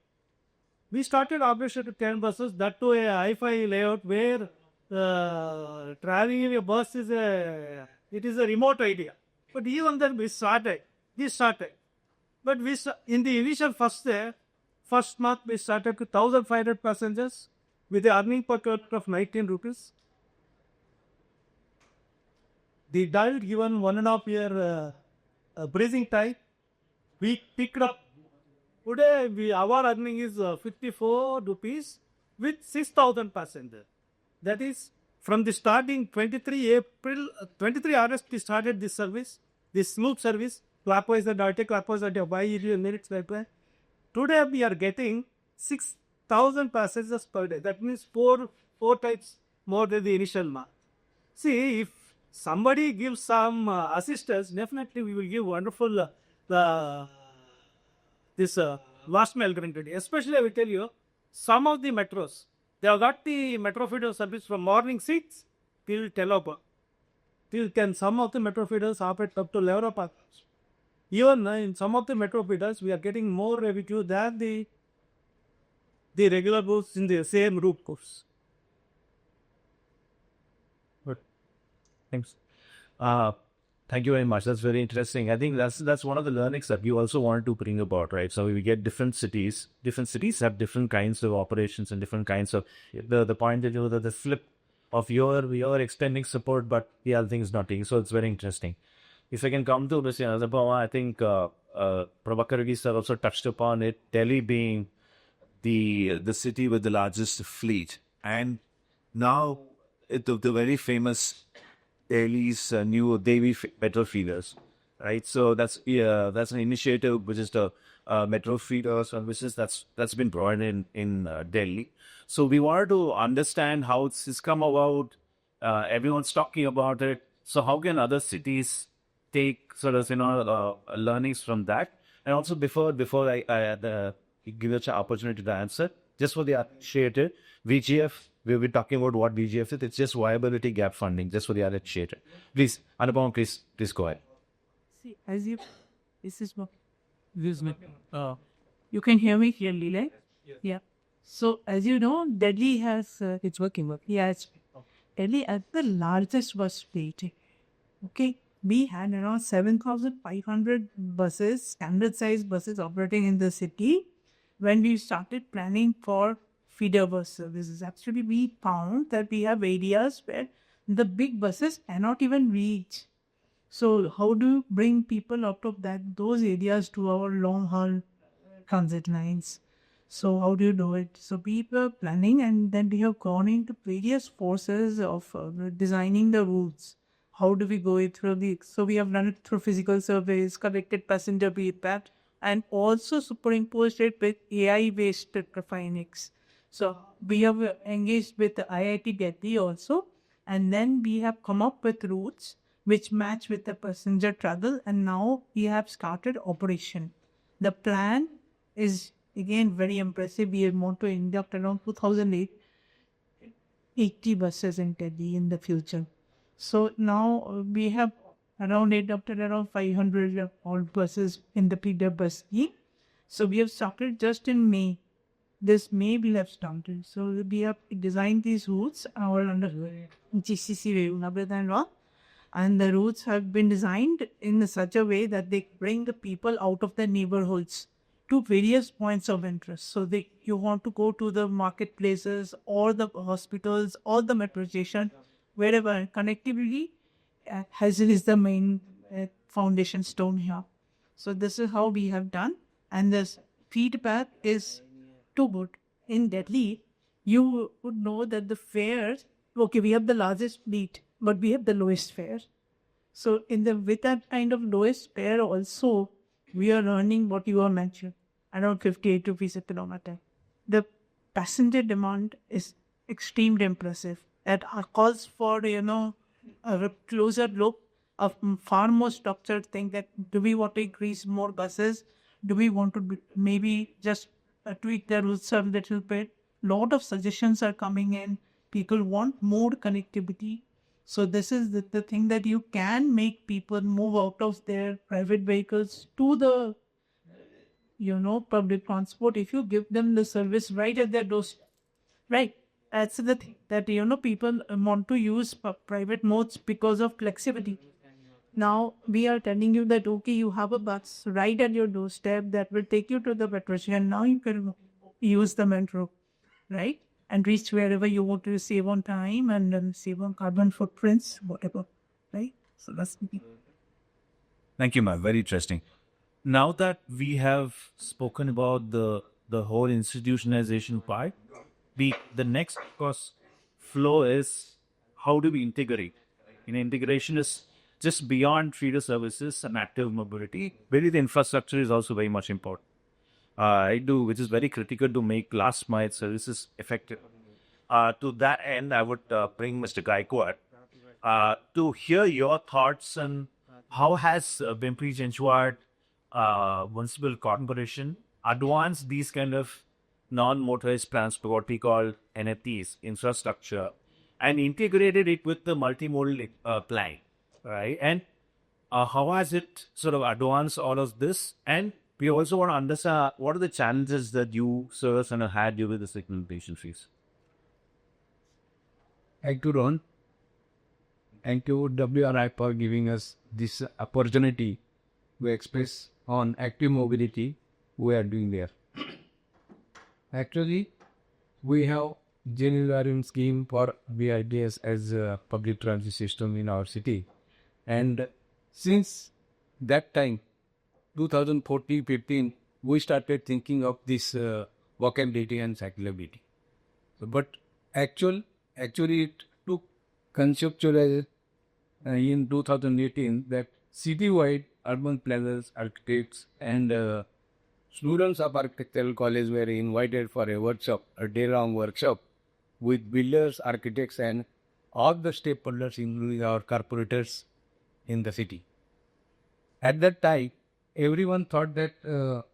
We started operation to 10 buses, that to a hi-fi layout where traveling in a bus is a remote idea. But even then we started. But in the initial first month we started with 1,500 passengers with the earning per kilometer of 19 rupees. The dial given 1.5 year breathing time. We picked up. Today our earning is 54 rupees with 6,000 passengers. That is from the starting 23 August we started this service, this smooth service, clockwise and anti-clockwise and minutes like that. Today we are getting 6,000 passengers per day. That means four times more than the initial mark. See, if somebody gives some assistance, definitely we will give wonderful last mile connectivity. Especially I will tell you, some of the metros, they have got the metro feeder service from morning 6 till 10 o'clock. Some of the metro feeders operate up to 11 o'clock. Even in some of the metro feeders, we are getting more revenue than the regular routes in the same route course. Good. Thanks. Thank you very much. That's very interesting. I think that's one of the learnings that we also wanted to bring about, right? So we get different cities. Different cities have different kinds of operations and different kinds of the point that you know the flip of your extending support, but the other thing is not taking. So it's very interesting. If I can come to Mr. Anazapama, I think Prabhakar Reddy sir also touched upon it. Delhi being the city with the largest fleet, and now the very famous Delhi's new Devi metro feeders, right? So that's an initiative which is the metro feeder services that's been brought in Delhi. So we wanted to understand how it's come about. Everyone's talking about it. So how can other cities take sort of learnings from that? And also before I give you an opportunity to answer, just for the initiative, VGF. We'll be talking about what VGF is. It's just viability gap funding, just for the other initiative. Please, Anupam, please go ahead. See, you can hear me clearly, right? Yeah. So, as you know, Delhi has... it's working. Yeah, Delhi has the largest bus fleet. Okay. We had around 7,500 buses, standard size buses operating in the city when we started planning for feeder bus services. Actually, we found that we have areas where the big buses cannot even reach. So how do you bring people out of those areas to our long haul transit lines? So how do you do it? So we were planning, and then we have gone into various forces of designing the routes. How do we go it through so we have run it through physical surveys, collected passenger feedback, and also superimposed it with AI-based Trafinix. So we have engaged with the IIT Delhi also, and then we have come up with routes which match with the passenger travel, and now we have started operation. The plan is again very impressive. We want to induct around 2,080 buses in Delhi in the future. So now we have inducted around 500 old buses in the feeder bus scheme. So we have started just in May. This May we have started. So we have designed these routes under GCC law, and the routes have been designed in such a way that they bring the people out of their neighborhoods to various points of interest. So you want to go to the marketplaces or the hospitals or the metro station, wherever connectivity is the main foundation stone here. So this is how we have done, and this feedback is too good. In Delhi, you would know that the fares, okay, we have the largest fleet, but we have the lowest fares. So in the with that kind of lowest fare also, we are earning what you have mentioned, around 58 rupees a kilometer. The passenger demand is extremely impressive. It calls for, a closer look of far more structured thing that do we want to increase more buses? Do we want to maybe just tweak the routes a little bit? Lot of suggestions are coming in. People want more connectivity. So this is the thing that you can make people move out of their private vehicles to the public transport if you give them the service right at their doorstep. Right. That's the thing that people want to use private modes because of flexibility. Now we are telling you that okay, you have a bus right at your doorstep that will take you to the metro station. Now you can use the metro, right? And reach wherever you want to save on time and save on carbon footprints, whatever, right? So that's the thing. Thank you, ma'am. Very interesting. Now that we have spoken about the whole institutionalization part, the next course flow is how do we integrate? Integration is just beyond feeder services and active mobility. Really, the infrastructure is also very much important. Which is very critical to make last mile services effective. To that end, I would bring Mr. Gaikwad to hear your thoughts on how has Bimpri Chinchwad Municipal Corporation advanced these kind of non-motorized transport, what we call NFTs, infrastructure, and integrated it with the multimodal plan, right? And how has it sort of advanced all of this? And we also want to understand what are the challenges that you, sirs, and had during this implementation phase. Thank you, Ron. Thank you, WRI, for giving us this opportunity to express on active mobility we are doing there. Actually, we have genuine scheme for BIDS as a public transit system in our city. And since that time, 2014-15, we started thinking of this walkability and cyclability. But actually it took conceptualized in 2018 that citywide urban planners, architects, and students of architectural college were invited for a workshop, a day-long workshop with builders, architects, and all the stakeholders, including our corporators in the city. At that time, everyone thought that the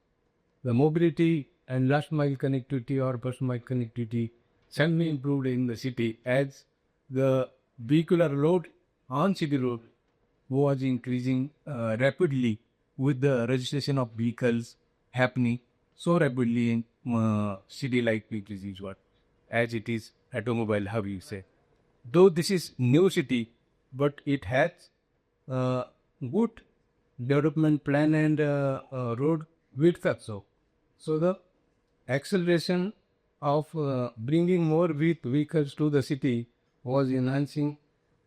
mobility and last mile connectivity or first mile connectivity shall be improved in the city as the vehicular load on city road was increasing rapidly with the registration of vehicles happening so rapidly in city like Vikriji, as it is automobile hub, you say. Though this is new city, but it has good development plan and road width also. So the acceleration of bringing more vehicles to the city was enhancing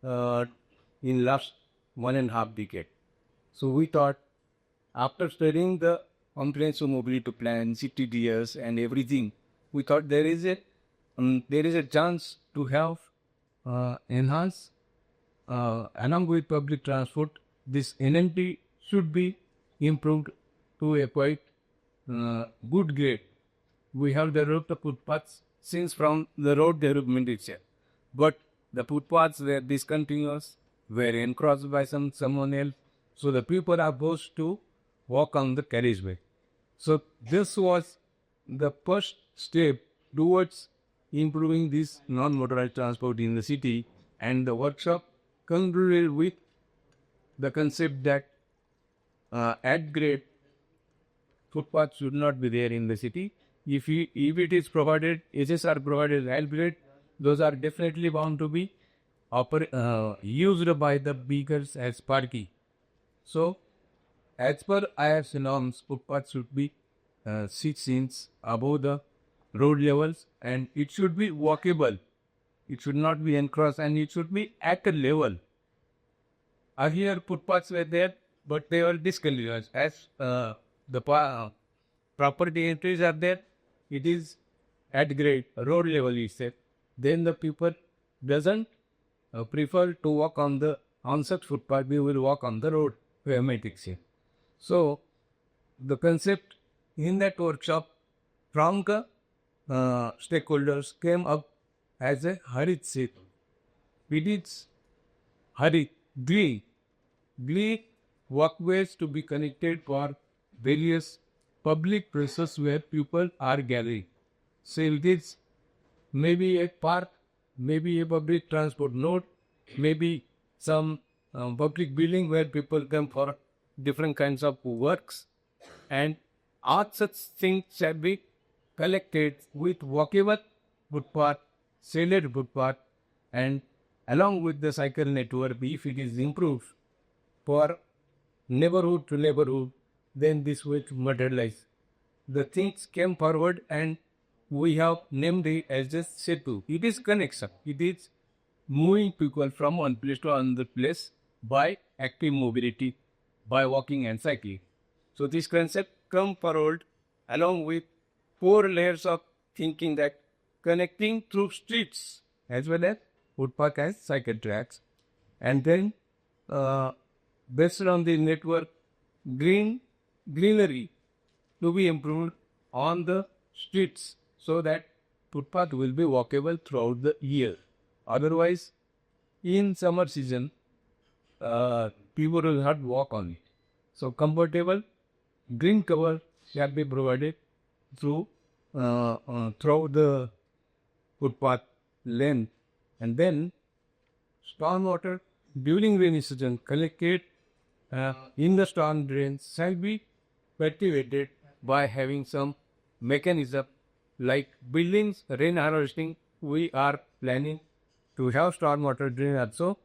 in last 1.5 decade. So we thought after studying the comprehensive mobility plan, CTDS and everything, we thought there is a chance to have enhance along with public transport. This NMT should be improved to a quite good grade. We have developed the footpaths since from the road development itself, but the footpaths were discontinuous, were encroached by someone else, so the people are forced to walk on the carriageway. So this was the first step towards improving this non-motorized transport in the city, and the workshop concluded with the concept that at grade footpath should not be there in the city. If it is provided, HS are provided at grade, those are definitely bound to be used by the vehicles as parking. So, as per IFC norms, footpath should be 6 inches above the road levels, and it should be walkable. It should not be encroached, and it should be at a level. Earlier footpaths were there, but they were discontinuous. As the property entries are there, it is at grade, road level itself. Then the people doesn't prefer to walk on the on such footpath, we will walk on the road, where matrix here. So, the concept in that workshop from the stakeholders came up as a Harit Setu. It is Harit, green walkways to be connected for various public places where people are gathering. So it is maybe a park, maybe a public transport node, maybe some public building where people come for different kinds of works, and all such things shall be collected with walkable footpath, shaded footpath, and along with the cycle network, if it is improved for neighborhood to neighborhood, then this will materialize. The things came forward and we have named it as a Setu. It is connection. It is moving people from one place to another place by active mobility, by walking and cycling. So this concept come forward along with 4 layers of thinking, that connecting through streets as well as footpath and cycle tracks, and then based on the network, greenery to be improved on the streets so that footpath will be walkable throughout the year. Otherwise, in summer season, people will not walk on it. So comfortable green cover can be provided through throughout the footpath length, and then stormwater during rainy season collected in the storm drains shall be cultivated by having some mechanism like buildings, rain harvesting. We are planning to have stormwater drain also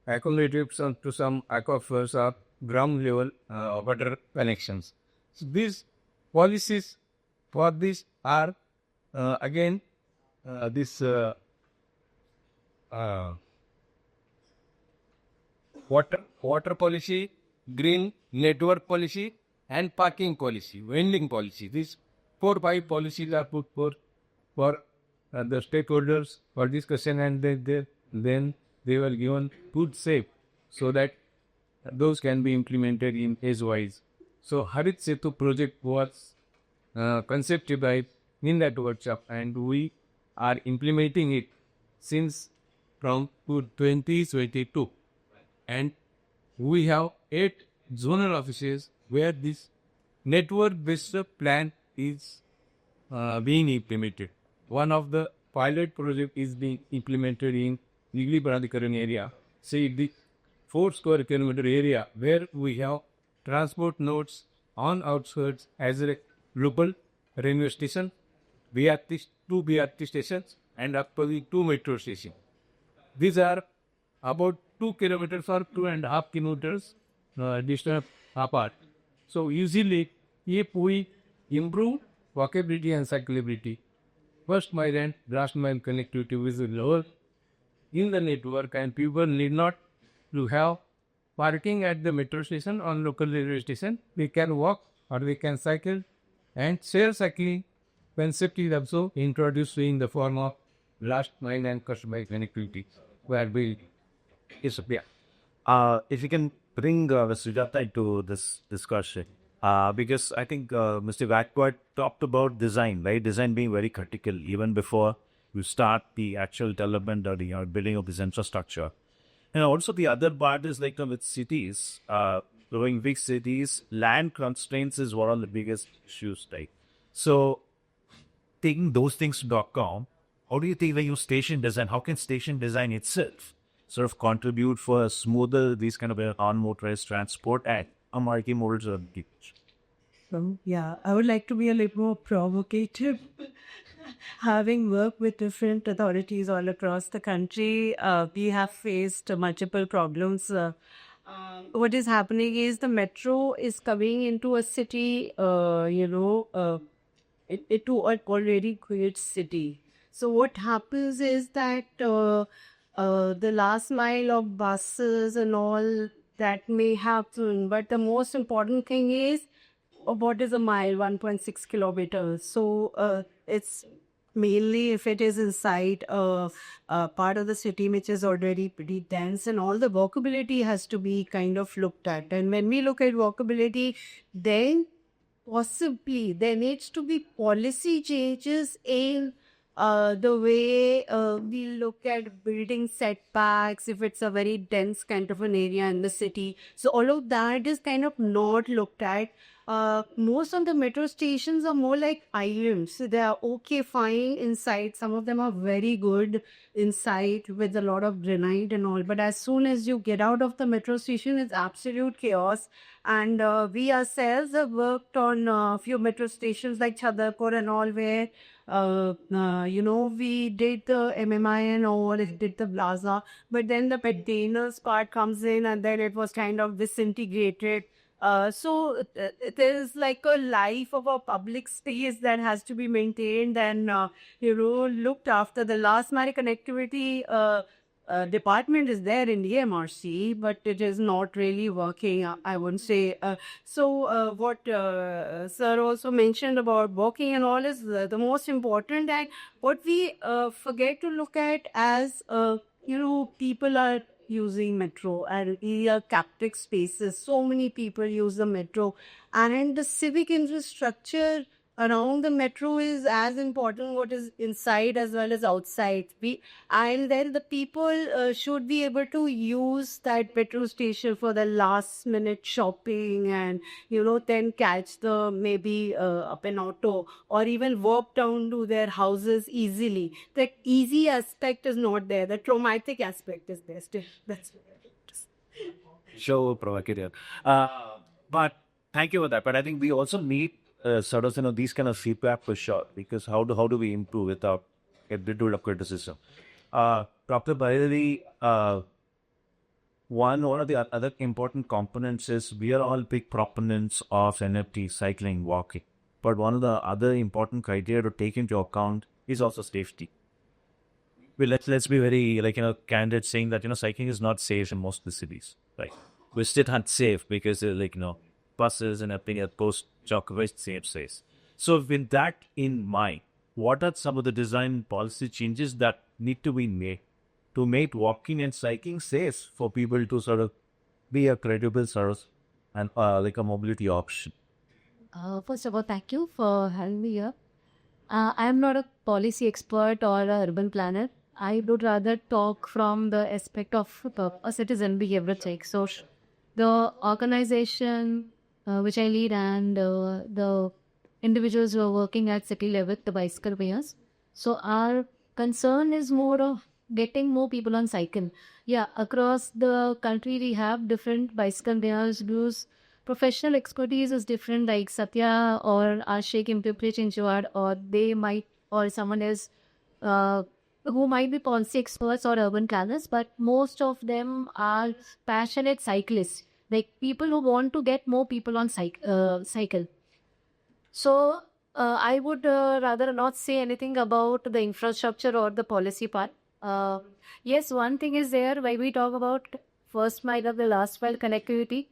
accumulated to some aquifers or ground level water connections. So these policies for this are again this water policy, green network policy, and parking policy, vending policy. These 4-5 policies are put for the stakeholders for discussion, and then they were given good shape so that those can be implemented in phase-wise. So Harit Setu project was conceptualized in that workshop, and we are implementing it since from 2022. And we have 8 zonal offices where this network-based plan is being implemented. One of the pilot project is being implemented in Nigli Pradikaran area, say the 4 square kilometer area where we have transport nodes on outskirts as a local railway station, two BRT stations, and actually 2 metro stations. These are about 2 kilometers or 2.5 kilometers distance apart. So usually, if we improve walkability and cyclability, first mile and last mile connectivity is lower in the network, and people need not to have parking at the metro station or local railway station. They can walk or they can cycle, and share cycling concept is also introduced in the form of last mile and first mile connectivity, where we is If you can bring Mr. Sujata into this discussion, because I think Mr. Gaikwad talked about design, right? Design being very critical even before you start the actual development or the building of this infrastructure. And also the other part is like with cities, growing big cities, land constraints is one of the biggest issues, right? So taking those things to account, how do you think when you station design, how can station design itself sort of contribute for a smoother these kind of non-motorized transport and a multi-modal sort of gauge? Yeah, I would like to be a little more provocative. Having worked with different authorities all across the country, we have faced multiple problems. What is happening is the metro is coming into a city, into an already great city. So what happens is that the last mile of buses and all that may happen, but the most important thing is what is a mile? 1.6 kilometers. So it's mainly if it is inside a part of the city which is already pretty dense, and all the walkability has to be kind of looked at. And when we look at walkability, then possibly there needs to be policy changes in the way we look at building setbacks if it's a very dense kind of an area in the city. So all of that is kind of not looked at. Most of the metro stations are more like islands. So they are okay, fine inside. Some of them are very good inside with a lot of granite and all. But as soon as you get out of the metro station, it's absolute chaos. And we ourselves have worked on a few metro stations like Chhadarpur and all, where we did the MMI and all, it did the plaza, but then the maintenance part comes in, and then it was kind of disintegrated. It is like a life of a public space that has to be maintained and looked after. The last mile connectivity department is there in EMRC, but it is not really working, I wouldn't say. What sir also mentioned about walking and all is the most important, and what we forget to look at as, people are using metro and captive spaces. So many people use the metro, and the civic infrastructure around the metro is as important what is inside as well as outside. And then the people should be able to use that metro station for the last minute shopping, and then catch the maybe up an auto, or even walk down to their houses easily. The easy aspect is not there, the traumatic aspect is there still. That's Sure, provocative. But thank you for that. But I think we also need sort of these kind of feedback for sure, because how do we improve without a bit of criticism? Dr. Bhairavi, one of the other important components is we are all big proponents of NFT, cycling, walking. But one of the other important criteria to take into account is also safety. Well, let's be very candid, saying that cycling is not safe in most of the cities, right? We're still not safe because buses and everything at post very safe space. So with that in mind, what are some of the design policy changes that need to be made to make walking and cycling safe for people to sort of be a credible source and a mobility option? First of all, thank you for having me here. I am not a policy expert or a urban planner. I would rather talk from the aspect of a citizen behavior check. So the organization which I lead and the individuals who are working at city level, the bicycle players. So our concern is more of getting more people on cycle. Yeah, across the country we have different bicycle players whose professional expertise is different, like Satya or Ashik in Pipri Chinchwad, or they might, or someone else who might be policy experts or urban planners, but most of them are passionate cyclists, like people who want to get more people on cycle. So I would rather not say anything about the infrastructure or the policy part. Yes, one thing is there, why we talk about first mile or the last mile connectivity.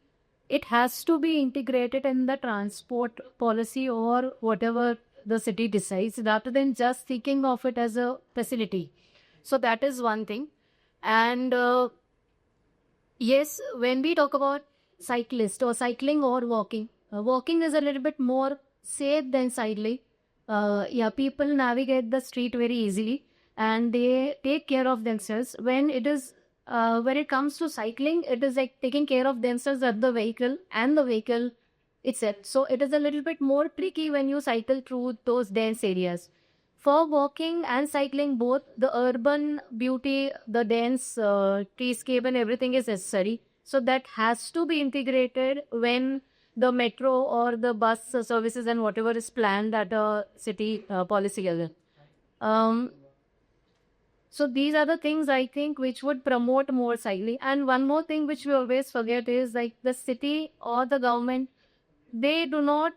It has to be integrated in the transport policy or whatever the city decides, rather than just thinking of it as a facility. So that is one thing. And yes, when we talk about cyclist or cycling or walking, walking is a little bit more safe than cycling. People navigate the street very easily and they take care of themselves. When it comes to cycling, it is like taking care of themselves at the vehicle and the vehicle itself. So it is a little bit more tricky when you cycle through those dense areas. For walking and cycling, both the urban beauty, the dense treescape and everything is necessary. So that has to be integrated when the metro or the bus services and whatever is planned at a city policy level. So these are the things I think which would promote more cycling. And one more thing which we always forget is like the city or the government, they do not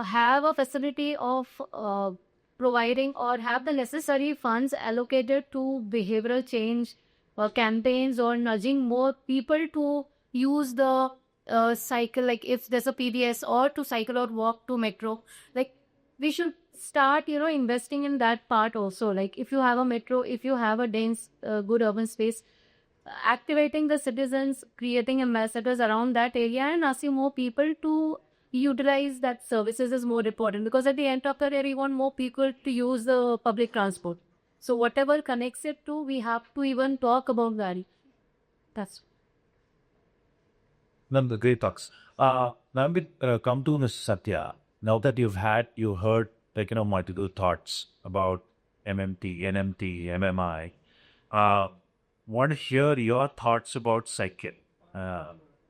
have a facility of providing or have the necessary funds allocated to behavioral change campaigns or nudging more people to use the cycle, like if there's a PBS, or to cycle or walk to metro. Like we should start, investing in that part also. Like if you have a metro, if you have a dense, good urban space, activating the citizens, creating ambassadors around that area, and asking more people to utilize that services is more important, because at the end of the day, we want more people to use the public transport. So whatever connects it to, we have to even talk about that. That's None the great talks. Now we come to Mr. Satya. Now that you heard multiple thoughts about MMT, NMT, MMI. Want to hear your thoughts about cycle,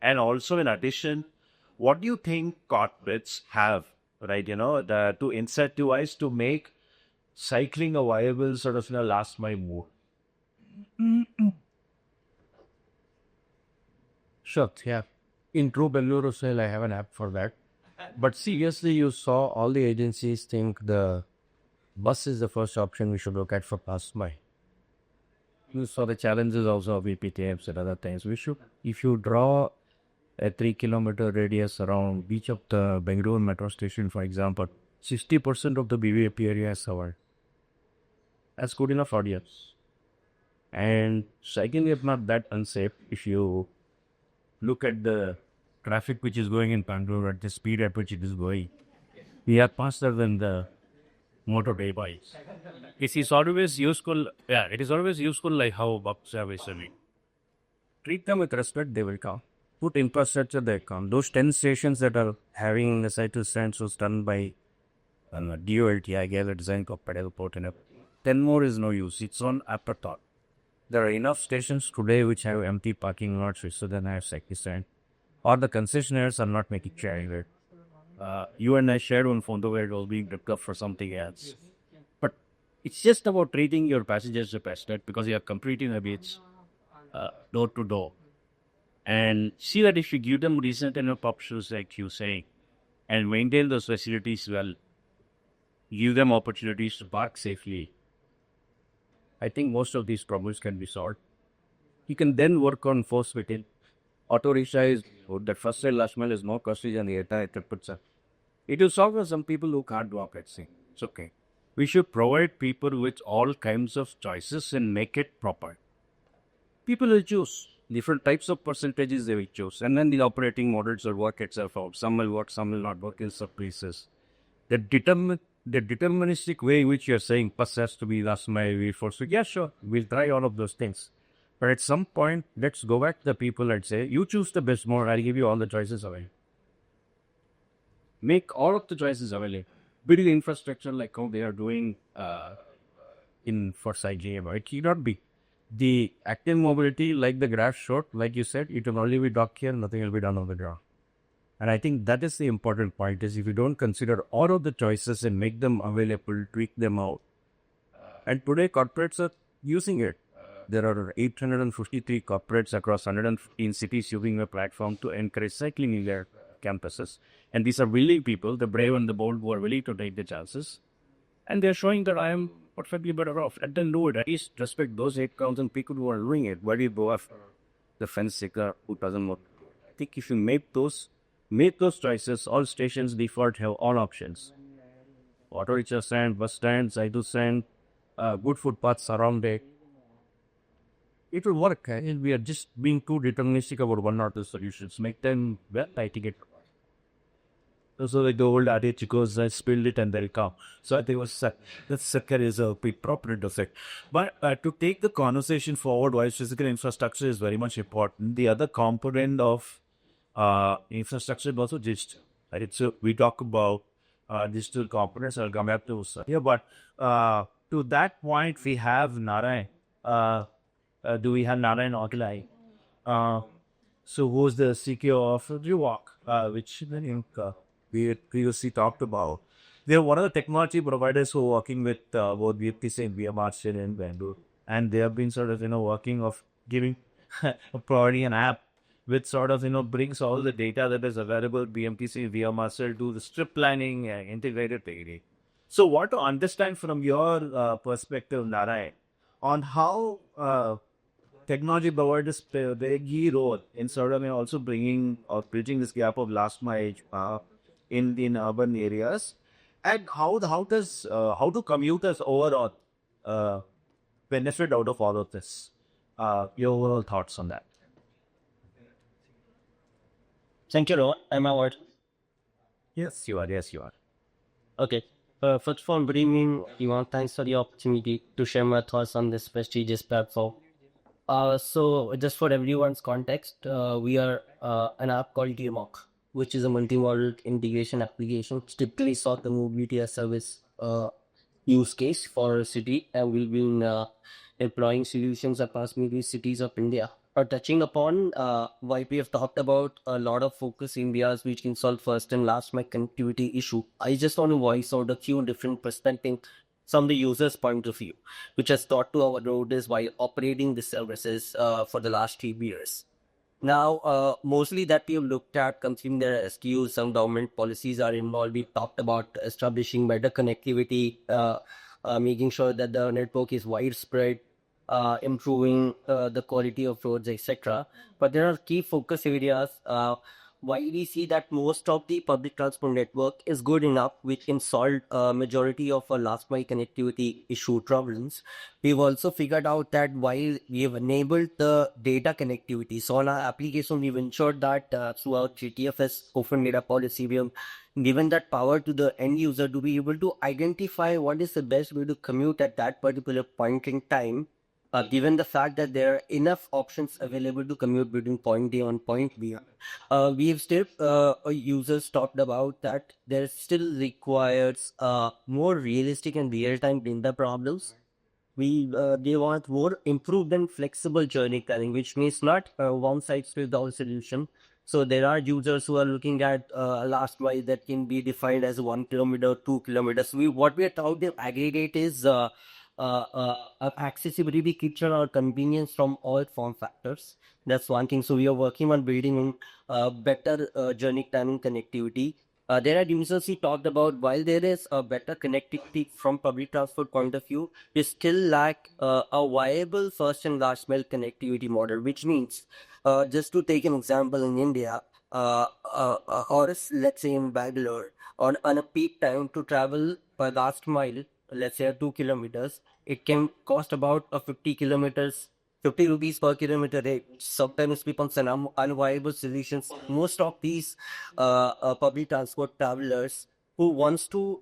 and also in addition, what do you think corporates have, right? To incentivize to make cycling a viable sort of last mile move. Sure, yeah. In true Bengaluru style, I have an app for that. But seriously, you saw all the agencies think the bus is the first option we should look at for last mile. You saw the challenges also of VPTMs and other things. If you draw a 3-kilometer radius around each of the Bengaluru metro station, for example, 60% of the BVP area is covered. That's good enough audience. And cycling is not that unsafe if you look at the traffic which is going in Bangalore at the speed at which it is going. We are faster than the motorbike bikes. It is always useful. Yeah, it is always useful like how bucks are serving. Treat them with respect, they will come. Put infrastructure, they come. Those 10 stations that are having the cycle stands was done by DOLT, I guess, a design of pedal port and 10 more is no use. It's on afterthought. There are enough stations today which have empty parking lots, so then I have cycle stand. Or the concessionaires are not making sharing it. You and I shared one phone where it was being ripped up for something else. But it's just about treating your passengers as best, because you are competing a bit door to door. And see that if you give them decent enough options, like you saying, and maintain those facilities well, give them opportunities to park safely, I think most of these problems can be solved. You can then work on force within. Auto rickshaw is that first and last mile is more costly than the entire trip itself. It will solve for some people who can't walk at sea. It's okay. We should provide people with all kinds of choices and make it proper. People will choose different types of percentages they will choose, and then the operating models will work itself out. Some will work, some will not work in some places. The deterministic way in which you're saying bus has to be last mile reinforced. Yeah, sure, we'll try all of those things. But at some point, let's go back to the people and say, you choose the best mode, I'll give you all the choices available. Make all of the choices available. Build infrastructure like how they are doing for cycling. It cannot be. The active mobility, like the graph showed, like you said, it will only be docked here, nothing will be done on the ground. And I think that is the important point, is if you don't consider all of the choices and make them available, tweak them out. And today corporates are using it. There are 853 corporates across 115 cities using the platform to encourage cycling in their campuses. And these are willing people, the brave and the bold, who are willing to take the chances. And they're showing that I am perfectly better off. Let them do it. At least respect those 8,000 people who are doing it. Why do you go after the fence sitter who doesn't work? I think if you make those choices, all stations default have all options. Auto rickshaw stand, bus stand, cycle stand, good footpaths around it. It will work. We are just being too deterministic about one or two solutions. Make them well, I think it. So like the old adage goes, I spilled it and they'll come. So I think that sucker is a bit proper to say. But to take the conversation forward, while physical infrastructure is very much important, the other component of infrastructure is also digital. Right? So we talk about digital components. I'll come back to here, but to that point, we have Narayan. Do we have Narayan Oglai? So who's the CKO of Rewalk, which we previously talked about. They're one of the technology providers who are working with both VPC and VMR in Bangalore. And they have been sort of, working of giving, providing an app which sort of, brings all the data that is available, BMTC, VMR, do the strip planning, integrated payday. So what to understand from your perspective, Narayan, on how technology providers play a very key role in sort of also bringing or bridging this gap of last mile in urban areas, And how do commuters overall benefit out of all of this? Your overall thoughts on that? Thank you, Rohan. Am I audible? Yes, you are. Yes, you are. Okay. First of all, good evening, Ivan. Thanks for the opportunity to share my thoughts on this prestigious platform. So just for everyone's context, we are an app called DMOC, which is a multi-modal integration application. It's typically sought the mobility as service use case for a city, and we've been employing solutions across maybe cities of India. Touching upon why we have talked about a lot of focus areas which can solve first and last mile connectivity issue, I just want to voice out a few different perspectives from the user's point of view, which has taught to our roaders while operating the services for the last 3 years. Now, mostly that we have looked at considering their SKUs, some government policies are involved. We talked about establishing better connectivity, making sure that the network is widespread, improving the quality of roads, etc. But there are key focus areas. While we see that most of the public transport network is good enough, which can solve majority of our last mile connectivity issue problems, we've also figured out that while we have enabled the data connectivity, so on our application, we've ensured that through our GTFS open data policy, we have given that power to the end user to be able to identify what is the best way to commute at that particular point in time, given the fact that there are enough options available to commute between point A and point B. We have still users talked about that there still requires more realistic and real-time data problems. They want more improved and flexible journey planning, which means not one size fits all solution. So there are users who are looking at a last mile that can be defined as 1 kilometer, 2 kilometers. What we are trying to aggregate is accessibility, feature, or convenience from all form factors. That's one thing. So we are working on building better journey planning connectivity. There are users who talked about while there is a better connectivity from public transport point of view, we still lack a viable first and last mile connectivity model, which means just to take an example in India, or let's say in Bangalore, on a peak time to travel per last mile, let's say 2 kilometers, it can cost about 50 kilometers, 50 rupees per kilometer rate. Sometimes becomes an unviable solutions. Most of these public transport travelers who wants to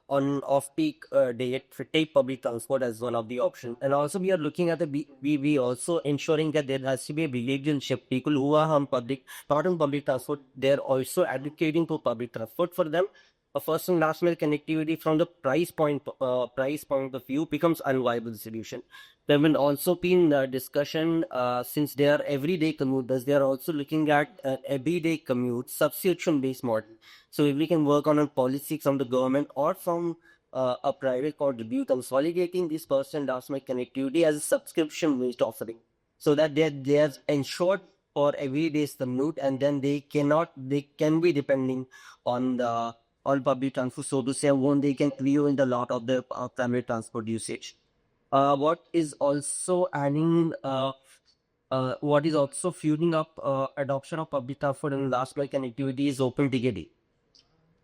on off-peak day take public transport as one of the options. And also we are looking at we also ensuring that there has to be a relationship. People who are on public, not on public transport, they're also advocating for public transport for them. A first and last mile connectivity from the price point of view becomes unviable solution. There will also been discussion since they are everyday commuters. They are also looking at everyday commute subscription based model. So if we can work on a policy from the government or from a private contribute consolidating this first and last mile connectivity as a subscription based offering, so that they are ensured for everyday's commute, and then they can be depending on the on public transport, so to say, when they can clear in the lot of the primary transport usage. What is also adding, what is also fueling up adoption of public transport and last mile connectivity is open ticketing.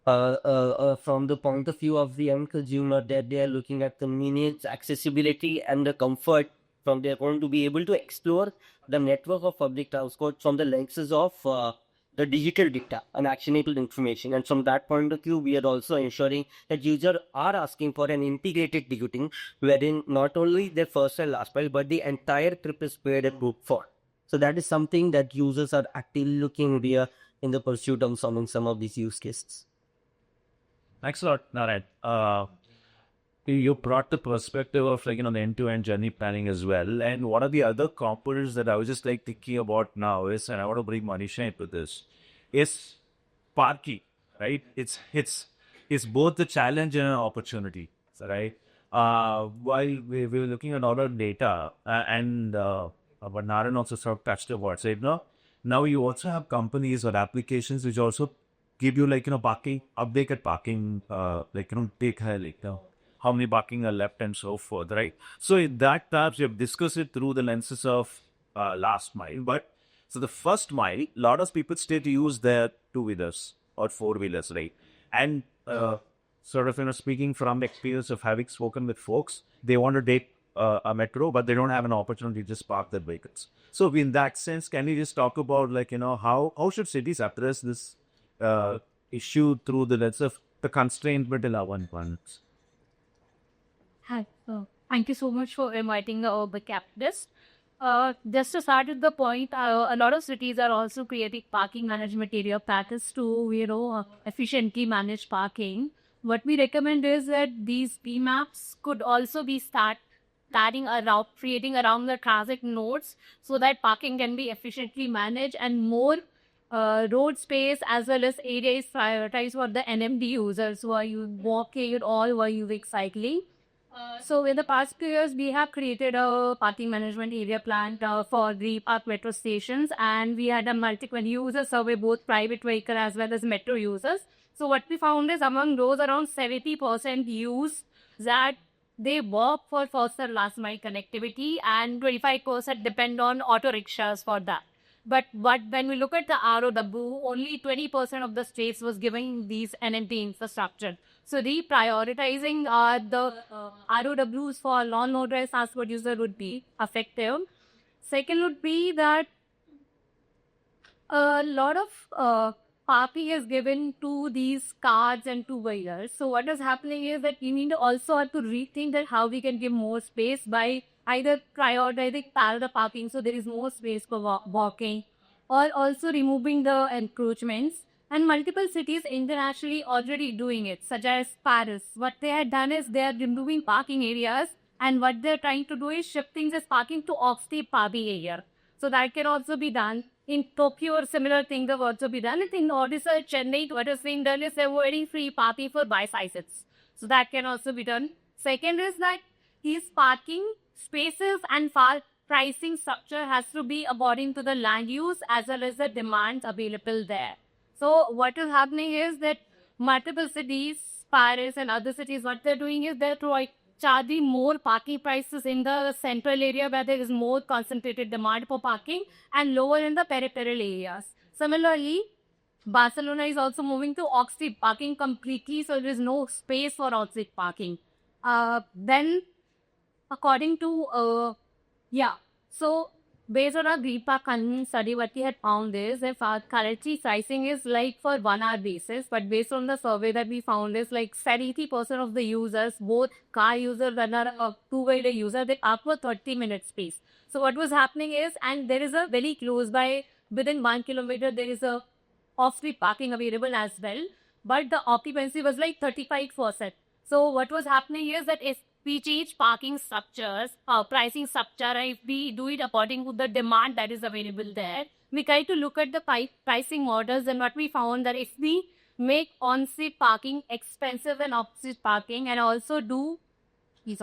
From the point of view of the end consumer, that they are looking at convenience, accessibility, and the comfort. From they are going to be able to explore the network of public transport from the lenses of the digital data and actionable information. And from that point of view, we are also ensuring that users are asking for an integrated ticketing, wherein not only their first and last mile, but the entire trip is paid and booked for. So that is something that users are actively looking there in the pursuit of solving some of these use cases. Thanks a lot, Narayan. You brought the perspective of the end-to-end journey planning as well. And one of the other components that I was just thinking about now is, and I want to bring Manisha into this, is parking, right? It's both the challenge and an opportunity, right? While we were looking at all the data, and what Narayan also sort of touched about, so now you also have companies or applications which also give you parking, updated parking, take how many parking are left and so forth, right? So in that terms, we have discussed it through the lenses of last mile. But so the first mile, a lot of people still use their two-wheelers or four-wheelers, right? And sort of, speaking from the experience of having spoken with folks, they want to take a metro, but they don't have an opportunity to just park their vehicles. So in that sense, can you just talk about, like, how should cities address this issue through the lens of the constraint within our environments? Hi. Thank you so much for inviting the capitalists. Just to start with the point, a lot of cities are also creating parking management area patterns to, efficiently manage parking. What we recommend is that these PMAPs could also be creating around the traffic nodes so that parking can be efficiently managed and more road space as well as area is prioritized for the NMD users who are walking or who are using cycling. So in the past few years, we have created a parking management area plan for the park metro stations, and we had a multiple user survey, both private vehicle as well as metro users. So what we found is among those, around 70% use that they work for first and last mile connectivity, and 25% depend on auto rickshaws for that. But when we look at the ROW, only 20% of the states was giving these NNT infrastructure. So reprioritizing the ROWs for non-motorized transport user would be effective. Second would be that a lot of parking is given to these cars and two-wheelers. So what is happening is that we need to also have to rethink that how we can give more space by either prioritizing parallel parking so there is more space for walking, or also removing the encroachments. And multiple cities internationally already doing it, such as Paris. What they had done is they are removing parking areas, and what they're trying to do is shifting this parking to off-street parking area. So that can also be done. In Tokyo, or similar things have also been done. In Odisha, Chennai, what is being done is avoiding free parking for bicycles. So that can also be done. Second is that these parking spaces and pricing structure has to be according to the land use as well as the demands available there. So what is happening is that multiple cities, Paris and other cities, what they're doing is they're charging more parking prices in the central area where there is more concentrated demand for parking and lower in the peripheral areas. Similarly, Barcelona is also moving to off-street parking completely, so there is no space for off-street parking. Then, according to, so based on our Green Park Convenience study, what we had found is if our currently pricing is like for 1 hour basis, but based on the survey that we found is like 70% of the users, both car users and our two-wheeler user, they opt for 30-minute space. So what was happening is, and there is a very close by, within 1 kilometer, there is a off-street parking available as well, but the occupancy was like 35%. So what was happening is that if we change parking structures, pricing structure, if we do it according to the demand that is available there, we try to look at the pricing models, and what we found that if we make on-street parking expensive and off-street parking, and also do, do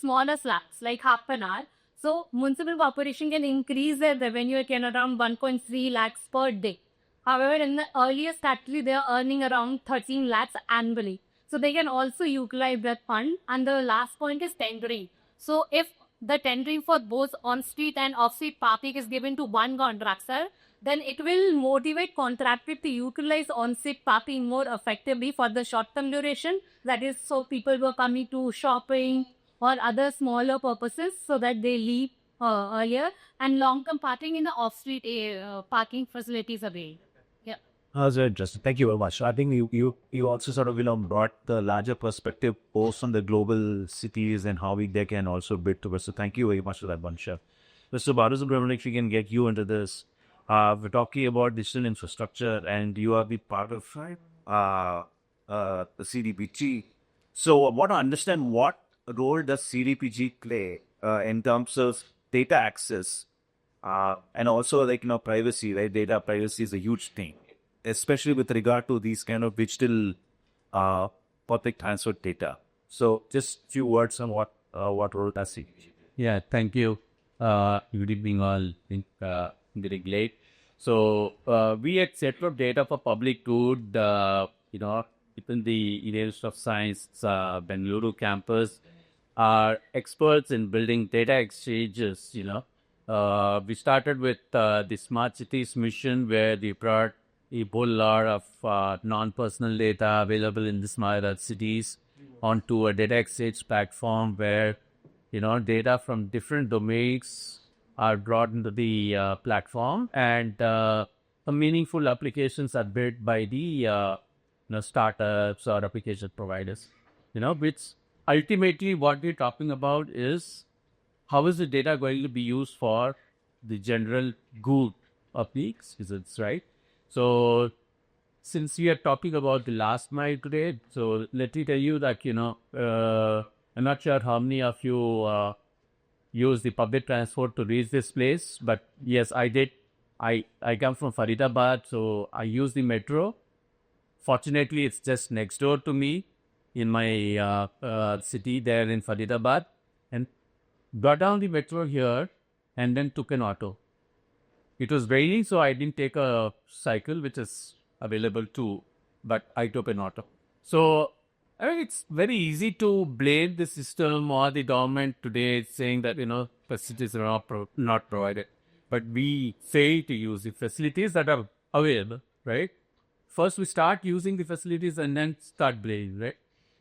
smaller slabs like half an hour, so municipal corporation can increase their revenue again around 1.3 lakhs per day. However, in the earliest category, they are earning around 13 lakhs annually. So they can also utilize that fund. And the last point is tendering. So if the tendering for both on-street and off-street parking is given to one contractor, then it will motivate contractor to utilize on-street parking more effectively for the short-term duration. That is, so people who are coming to shopping or other smaller purposes so that they leave earlier, and long-term parking in the off-street parking facilities available. That's very interesting. Thank you very much. I think you also sort of brought the larger perspective both on the global cities and how they can also bid towards. So thank you very much for that one, Chef. Mr. Barusubramanian, if we can get you into this. We're talking about digital infrastructure, and you are the part of the CDPG. So I want to understand what role does CDPG play in terms of data access and also privacy, right? Data privacy is a huge thing, especially with regard to these kind of digital public transport data. So just few words on what role does CDPG? Yeah, thank you. Good evening all. Getting late. So we at Center of Data for Public Good, within the University of Science Bengaluru campus, are experts in building data exchanges. We started with the Smart Cities mission, where we brought a whole lot of non-personal data available in the smart cities onto a data exchange platform where, data from different domains are brought into the platform, and meaningful applications are built by the startups or application providers. Which ultimately what we're talking about is how is the data going to be used for the general good of the citizens, right? So since we are talking about the last mile today, so let me tell you that, I'm not sure how many of you use the public transport to reach this place, but yes, I did. I come from Faridabad, so I use the metro. Fortunately, it's just next door to me in my city there in Faridabad, and got down the metro here and then took an auto. It was raining, so I didn't take a cycle, which is available too, but I took an auto. So I mean, it's very easy to blame the system or the government today, saying that facilities are not provided, but we fail to use the facilities that are available, right? First, we start using the facilities and then start blaming, right?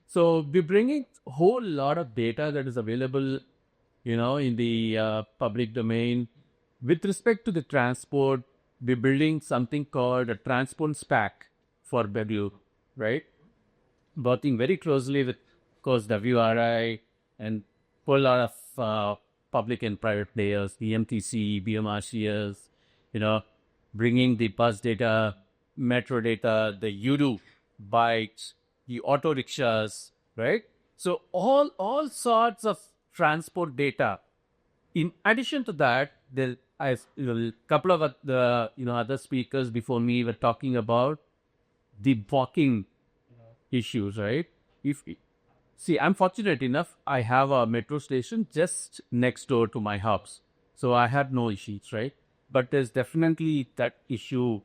So we're bringing a whole lot of data that is available, in the public domain. With respect to the transport, we're building something called a transport stack for Bengaluru, right? Working very closely with, of course, WRI and a whole lot of public and private players, the MTC, BMRCS, bringing the bus data, metro data, the UDO bikes, the auto rickshaws, right? So all sorts of transport data. In addition to that, a couple of the other speakers before me were talking about the walking issues, right? I'm fortunate enough, I have a metro station just next door to my house, so I had no issues, right? But there's definitely that issue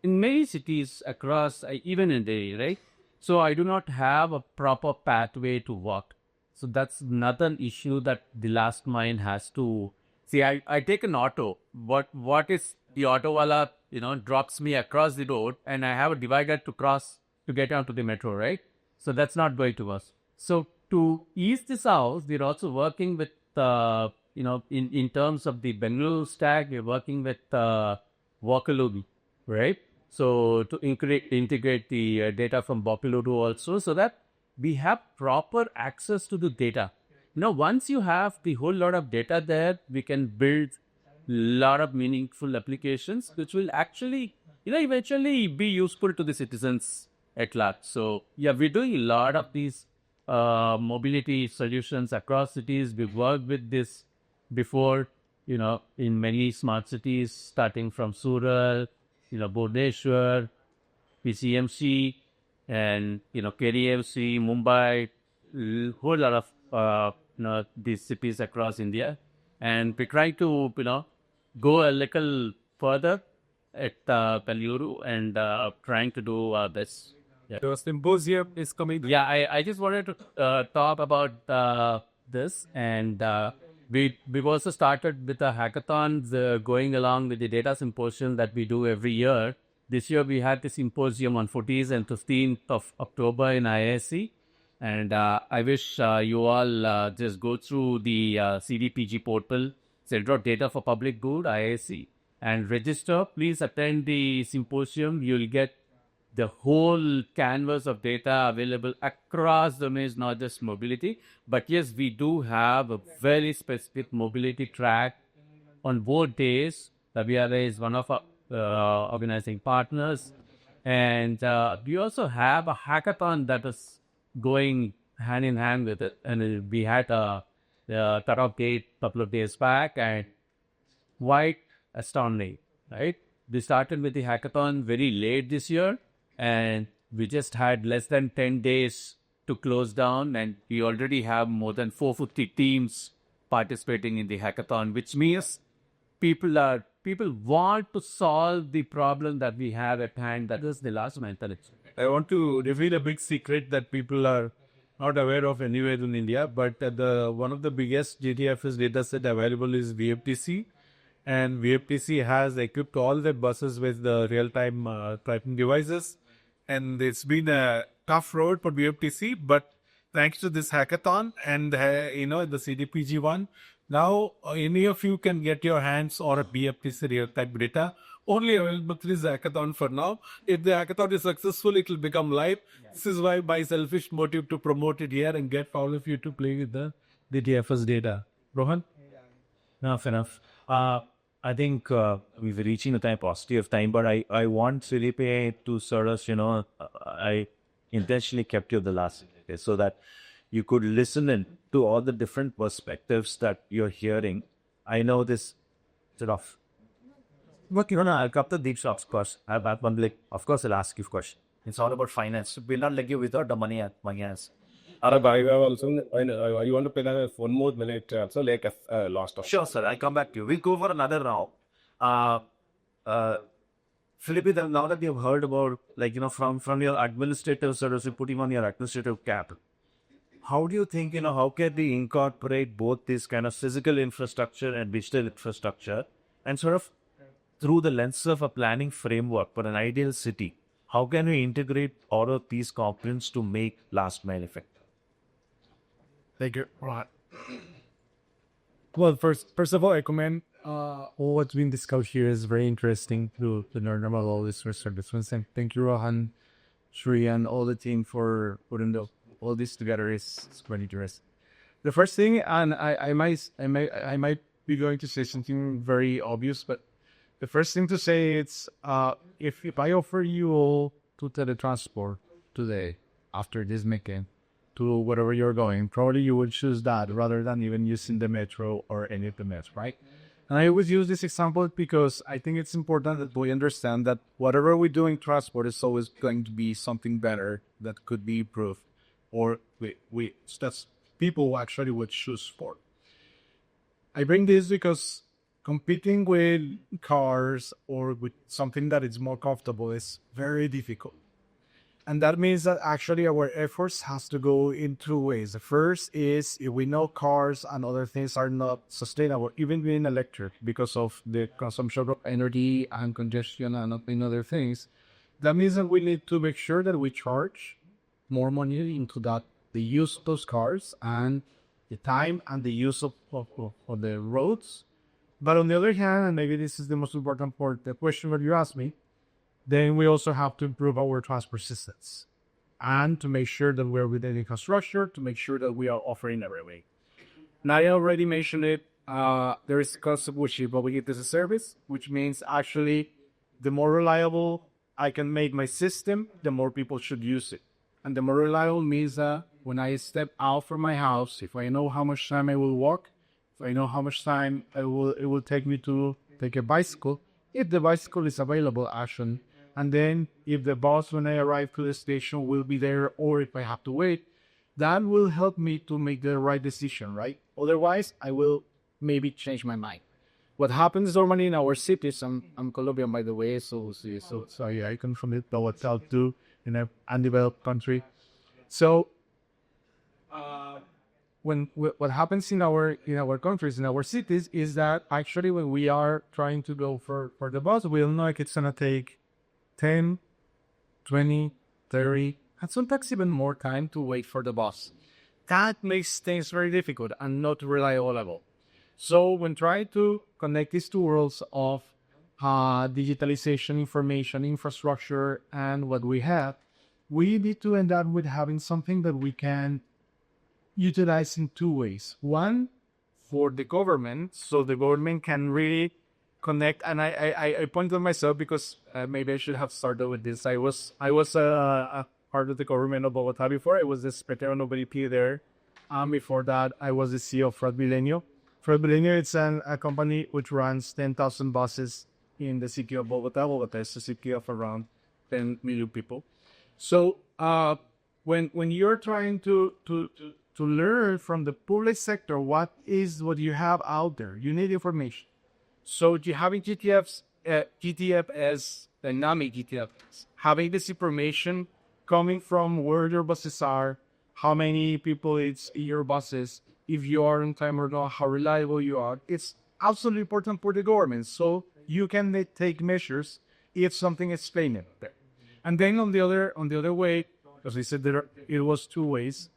in many cities across, even in Delhi, right? So I do not have a proper pathway to walk. So that's another issue that the last mile has to see. I take an auto. What is the auto wala, drops me across the road, and I have a divider to cross to get onto the metro, right? So that's not going to us. So to ease this out, we're also working with, in terms of the Bengaluru stack, we're working with Wakalobi, right? So to integrate the data from Bopiluru also, so that we have proper access to the data. Once you have the whole lot of data there, we can build a lot of meaningful applications, which will actually, eventually be useful to the citizens at large. So yeah, we're doing a lot of these mobility solutions across cities. We've worked with this before, in many smart cities, starting from Surat, Bhubaneswar, PCMC, and KDMC, Mumbai, whole lot of these cities across India, and we try to go a little further at Bengaluru and trying to do this. Yeah. The symposium is coming. Yeah, I just wanted to talk about this, and we've also started with the hackathons going along with the data symposium that we do every year. This year we had the symposium on 14th and 15th of October in IISc, and I wish you all just go through the CDPG portal, Center of Data for Public Good, IISc, and register. Please attend the symposium. You'll get the whole canvas of data available across domains, not just mobility. But yes, we do have a very specific mobility track on both days. The WRA is one of our organizing partners. And we also have a hackathon that is going hand in hand with it. And we had a cutoff date a couple of days back, and quite astounding, right? We started with the hackathon very late this year, and we just had less than 10 days to close down, and we already have more than 450 teams participating in the hackathon, which means people want to solve the problem that we have at hand. That is the last mentality. I want to reveal a big secret that people are not aware of anywhere in India, but one of the biggest GTFS data set available is VFTC, and VFTC has equipped all their buses with the real-time typing devices. And it's been a tough road for VFTC, but thanks to this hackathon and the CDPG one, now any of you can get your hands on a VFTC real-time data. Only available through this hackathon for now. If the hackathon is successful, it will become live. This is why my selfish motive to promote it here and get all of you to play with the DTFS data. Rohan? Enough. I think we've reaching the time, paucity of time, but I want Felipe to sort of, I intentionally kept you the last, okay, so that you could listen in to all the different perspectives that you're hearing. I know this sort of. But I'll come to deep shops, of course. Of course, I'll ask you a question. It's all about finance. We'll not let you without the money at my hands. Arab, I also, you want to play that 1 more minute, so like last of. Sure, sir. I'll come back to you. We'll go for another round. Philippe, now that you've heard about, from your administrative service, putting on your administrative cap, how do you think, how can we incorporate both this kind of physical infrastructure and digital infrastructure and sort of through the lens of a planning framework for an ideal city, how can we integrate all of these components to make last mile effective? Thank you. Right. Well, first of all, I commend what's been discussed here is very interesting to learn about all this research. And thank you, Rohan, Shri, and all the team for putting all this together. It's very interesting. The first thing, and I might be going to say something very obvious, but the first thing to say it's if I offer you all to teletransport today after this meeting to wherever you're going, probably you would choose that rather than even using the metro or any of the metro, right? And I always use this example because I think it's important that we understand that whatever we do in transport is always going to be something better that could be improved, or that's people actually would choose for. I bring this because competing with cars or with something that is more comfortable is very difficult. And that means that actually our efforts has to go in two ways. The first is if we know cars and other things are not sustainable, even being electric, because of the consumption of energy and congestion and other things, that means that we need to make sure that we charge more money into that, the use of those cars and the time and the use of the roads. But on the other hand, and maybe this is the most important part, the question that you asked me, then we also have to improve our transport systems and to make sure that we're within infrastructure, to make sure that we are offering every way. Now, I already mentioned it. There is a concept which is propagate as a service, which means actually the more reliable I can make my system, the more people should use it. And the more reliable means that when I step out from my house, if I know how much time I will walk, if I know how much time it will take me to take a bicycle, if the bicycle is available, actually, and then if the bus when I arrive to the station will be there, or if I have to wait, that will help me to make the right decision, right? Otherwise, I will maybe change my mind. What happens normally in our cities, I'm Colombian, by the way, so yeah, I come from it, but what's out too in an undeveloped country. So, what happens in our countries, in our cities, is that actually when we are trying to go for the bus, we'll know like it's gonna take 10, 20, 30, and sometimes even more time to wait for the bus. That makes things very difficult and not reliable. So when trying to connect these two worlds of digitalization, information, infrastructure, and what we have, we need to end up with having something that we can utilize in two ways. One, for the government, so the government can really connect. And I point on myself because maybe I should have started with this. I was a part of the government of Bogota before. I was the Secretary of VP there. Before that, I was the CEO of Fred Milenio. Fred Milenio, it's a company which runs 10,000 buses in the city of Bogota. Bogota is a city of around 10 million people. So when you're trying to learn from the public sector what you have out there, you need information. So you having GTF as dynamic GTFs, having this information coming from where your buses are, how many people it's in your buses, if you are on time or not, how reliable you are. It's absolutely important for the government. So you can take measures if something is failing there. And then on the other way, as I said, it was two ways.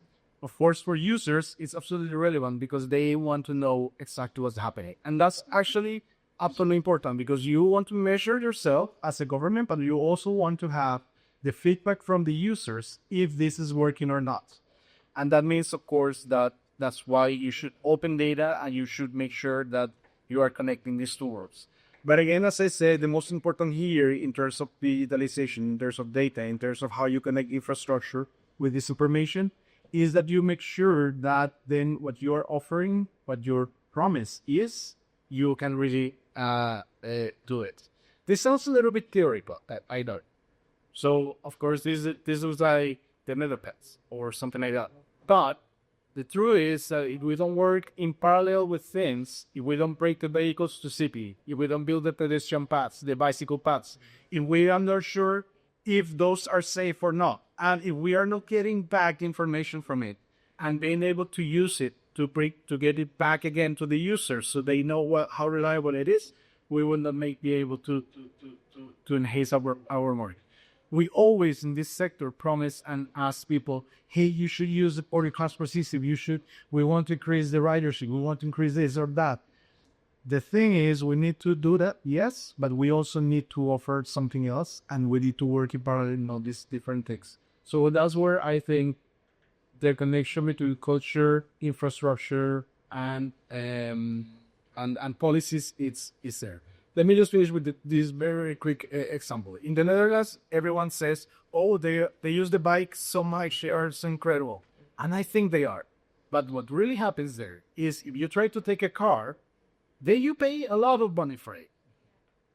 Of course, for users, it's absolutely relevant because they want to know exactly what's happening. And that's actually absolutely important because you want to measure yourself as a government, but you also want to have the feedback from the users if this is working or not. And that means, of course, that's why you should open data and you should make sure that you are connecting these two worlds. But again, as I said, the most important here in terms of digitalization, in terms of data, in terms of how you connect infrastructure with this information, is that you make sure that then what you are offering, what your promise is, you can really do it. This sounds a little bit theoretical, I know. So, of course, this was like the Netherpets or something like that. But the truth is that if we don't work in parallel with things, if we don't break the vehicles to CP, if we don't build the pedestrian paths, the bicycle paths, if we are not sure if those are safe or not, and if we are not getting back information from it and being able to use it to get it back again to the users so they know how reliable it is, we will not be able to enhance our market. We always in this sector promise and ask people, hey, you should use the public transport system. We want to increase the ridership. We want to increase this or that. The thing is, we need to do that, yes, but we also need to offer something else, and we need to work in parallel on these different things. So that's where I think the connection between culture, infrastructure, and policies is there. Let me just finish with this very quick example. In the Netherlands, everyone says, oh, they use the bike so much, they are so incredible. And I think they are. But what really happens there is if you try to take a car, then you pay a lot of money for it.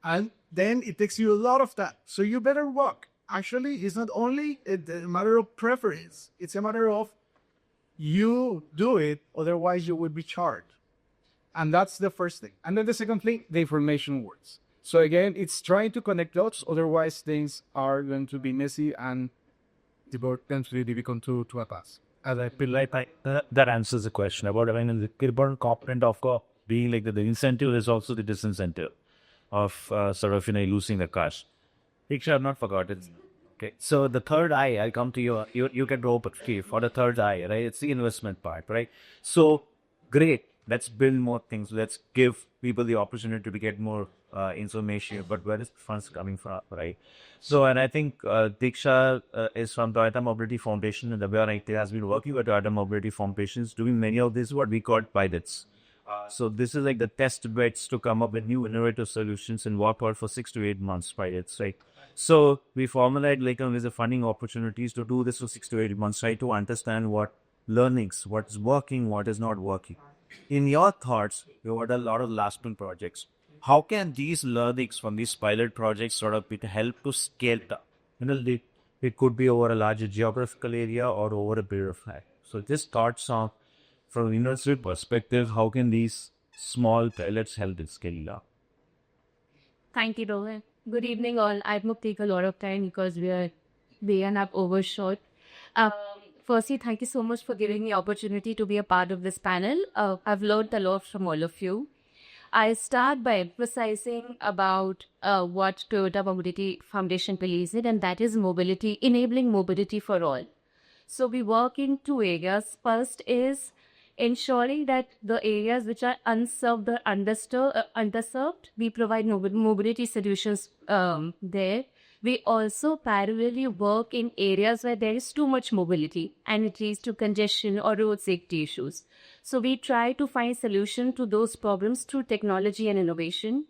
And then it takes you a lot of that. So you better walk. Actually, it's not only a matter of preference. It's a matter of you do it, otherwise you will be charged. And that's the first thing. And then the second thing, the information works. So again, it's trying to connect dots. Otherwise, things are going to be messy and potentially difficult to pass. As I feel like that answers the question about the important component of being like the incentive is also the disincentive of sort of losing the cash. Diksha, I've not forgotten. Okay, so the third eye, I'll come to you. You can rope it for the third eye, right? It's the investment part, right? So great. Let's build more things. Let's give people the opportunity to get more information. But where is funds coming from, right? So, and I think Diksha is from Toyota Mobility Foundation, and the way has been working with Toyota Mobility Foundations, doing many of these what we call pilots. So this is like the test beds to come up with new innovative solutions and work out for 6 to 8 months pilots, right? So we formulate there's a funding opportunities to do this for 6 to 8 months, right? To understand what learnings, what is working, what is not working. In your thoughts, you had a lot of last minute projects. How can these learnings from these pilot projects sort of help to scale up? It could be over a larger geographical area or over a period of time. So just thoughts on, from an industry perspective, how can these small pilots help in scaling up? Thank you, Rohan. Good evening, all. I won't take a lot of time because we are overshot. Firstly, thank you so much for giving me opportunity to be a part of this panel. I've learned a lot from all of you. I start by emphasizing about what Toyota Mobility Foundation believes in, and that is mobility, enabling mobility for all. So we work in two areas. First is ensuring that the areas which are unserved or underserved, we provide mobility solutions there. We also parallelly work in areas where there is too much mobility and it leads to congestion or road safety issues. So we try to find solution to those problems through technology and innovation.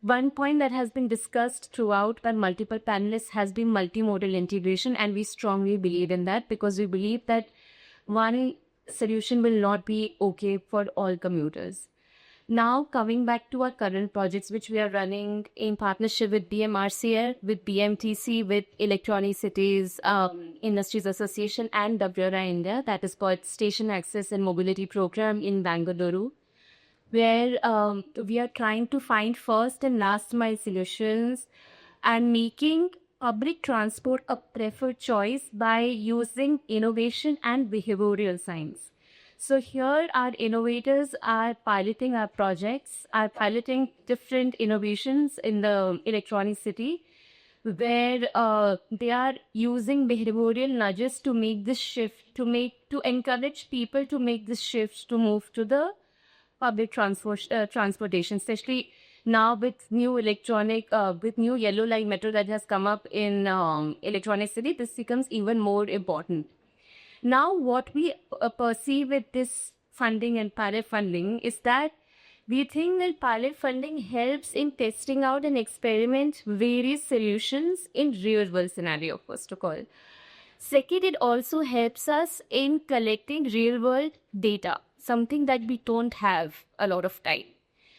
One point that has been discussed throughout by multiple panelists has been multimodal integration, and we strongly believe in that because we believe that one solution will not be okay for all commuters. Now, coming back to our current projects, which we are running in partnership with BMRCL, with BMTC, with Electronic Cities Industries Association and WRI India, that is called Station Access and Mobility Program in Bangalore, where we are trying to find first and last mile solutions and making public transport a preferred choice by using innovation and behavioral science. So here our innovators are piloting our projects, are piloting different innovations in the electronic city, where they are using behavioral nudges to make this shift, to encourage people to make this shift to move to the public transportation, especially now with with new yellow line metro that has come up in electronic city. This becomes even more important. Now, what we perceive with this funding and pilot funding is that we think that pilot funding helps in testing out and experiment various solutions in real world scenario, first of all. Second, it also helps us in collecting real world data, something that we don't have a lot of time.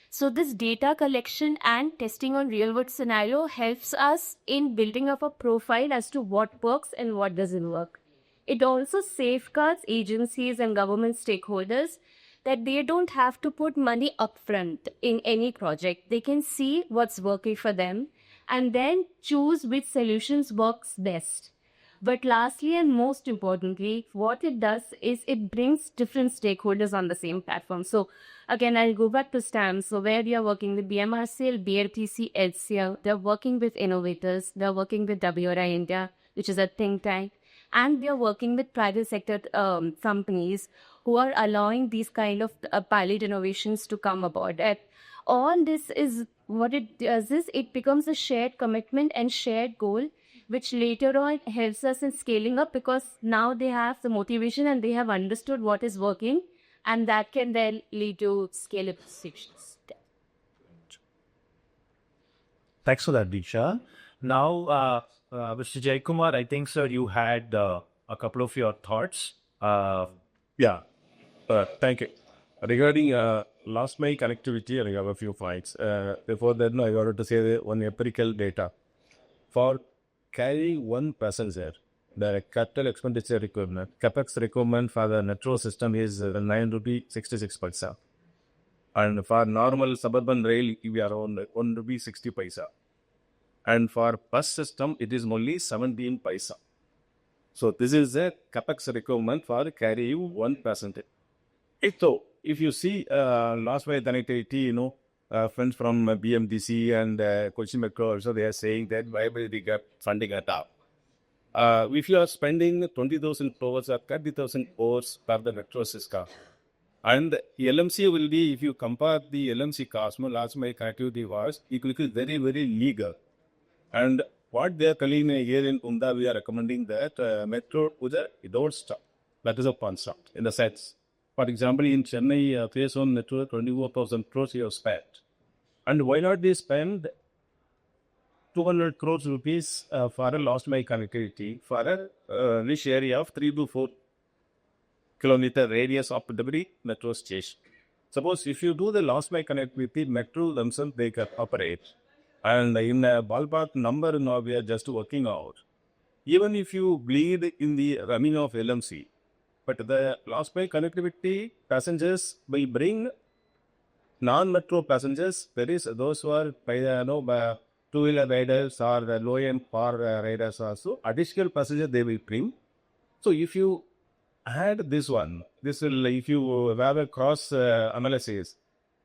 So this data collection and testing on real world scenario helps us in building up a profile as to what works and what doesn't work. It also safeguards agencies and government stakeholders that they don't have to put money upfront in any project. They can see what's working for them and then choose which solutions works best. But lastly and most importantly, what it does is it brings different stakeholders on the same platform. So again, I'll go back to STAM. So where we are working with BMRCL, BRTC, HCL, they're working with innovators, they're working with WRI India, which is a think tank, and we are working with private sector companies who are allowing these kind of pilot innovations to come aboard. And all this is what it does is it becomes a shared commitment and shared goal, which later on helps us in scaling up, because now they have the motivation and they have understood what is working, and that can then lead to scalable solutions. Thanks for that, Diksha. Now, Mr. Jaykumar, I think, sir, you had a couple of your thoughts. Yeah, thank you. Regarding last mile connectivity, I have a few points. Before that, I wanted to say one empirical data. For carrying one passenger, the capital expenditure requirement, capex requirement for the metro system is 9 rupee 66 paisa. And for normal suburban rail, we are around 1 rupee 60 paisa. And for bus system, it is only 17 paisa. So this is the capex requirement for carrying one passenger. So if you see last mile connectivity, friends from BMDC and Kochi Metro also, they are saying that why will we get funding at all? If you are spending 20,000 crores or 30,000 crores per the metro system, and LMC will be, if you compare the LMC cost, last mile connectivity was, it will be very, very legal. And what they are telling here in Umda, we are recommending that metro don't stop. That is a concept in the sense. For example, in Chennai, phase 1 metro, 24,000 crores you have spent. And why not they spend 200 crores rupees for a last mile connectivity for a niche area of 3 to 4 kilometer radius of every metro station. Suppose if you do the last mile connectivity, metro themselves, they can operate. And in a ballpark number now we are just working out. Even if you bleed in the running of LMC, but the last mile connectivity passengers will bring non-metro passengers. There is those who are two-wheeler riders or low-end car riders also. Additional passenger they will bring. So if you add this one, this will, if you have a cross analysis,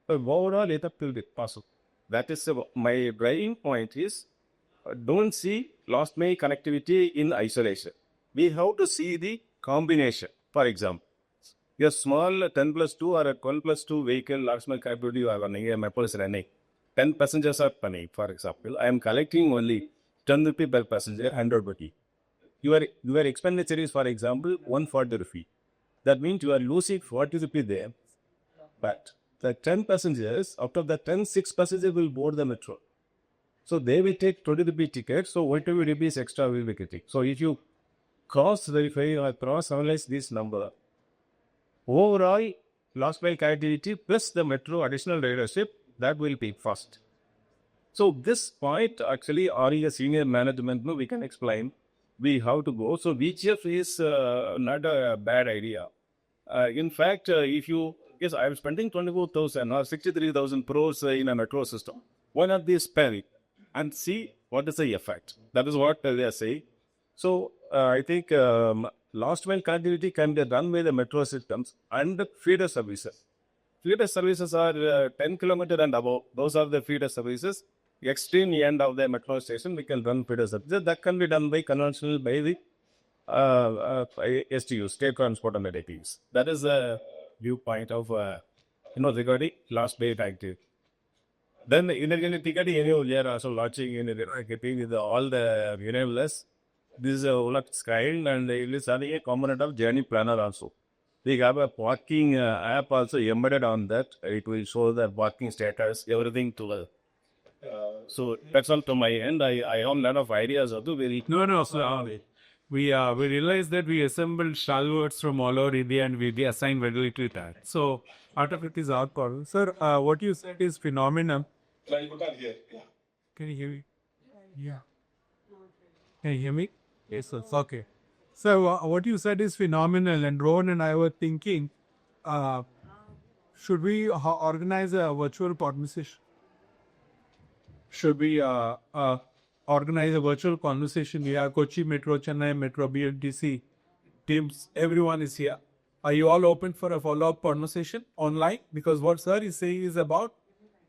overall it will be possible. That is my driving point is don't see last mile connectivity in isolation. We have to see the combination. For example, a small 10 plus 2 or a 12 plus 2 vehicle last mile connectivity you are running, a metro is running. 10 passengers are running, for example. I am collecting only 10 rupee per passenger, 100 rupee. Your expenditure is, for example, 140 rupee. That means you are losing 40 rupee there. But the 10 passengers, out of the 10, 6 passengers will board the metro. So they will take 20 rupee ticket. So whatever rupees extra will be getting. So if you cross verify or cross analyze this number, overall last mile connectivity plus the metro additional ridership, that will be first. So this point actually, or a senior management, we can explain how to go. So VGF is not a bad idea. In fact, if you, yes, I am spending 24,000 or 63,000 crores in a metro system. Why not they spend it and see what is the effect? That is what they are saying. So I think last mile connectivity can be done by the metro systems and the feeder services. Feeder services are 10 kilometer and above. Those are the feeder services. Extreme end of the metro station, we can run feeder services. That can be done by conventional by the STU, state transport and entities. That is the viewpoint of regarding last mile connectivity. Then internet ticket we are also launching in with all the enablers. This is a Olak Sky and it is a component of Journey Planner also. We have a parking app also embedded on that. It will show the parking status, everything to the. So that's all to my end. I have a lot of ideas. No, sir. We realized that we assembled stalwarts from all over India and we assigned value to that. So out of it is our call. Sir, what you said is phenomenal. Can you hear me? Yeah. Can you hear me? Yes, sir. Okay. So what you said is phenomenal, and Rohan and I were thinking, should we organize a virtual conversation? Should we organize a virtual conversation? We have Kochi Metro, Chennai Metro, BMTC teams. Everyone is here. Are you all open for a follow-up conversation online? Because what sir is saying is about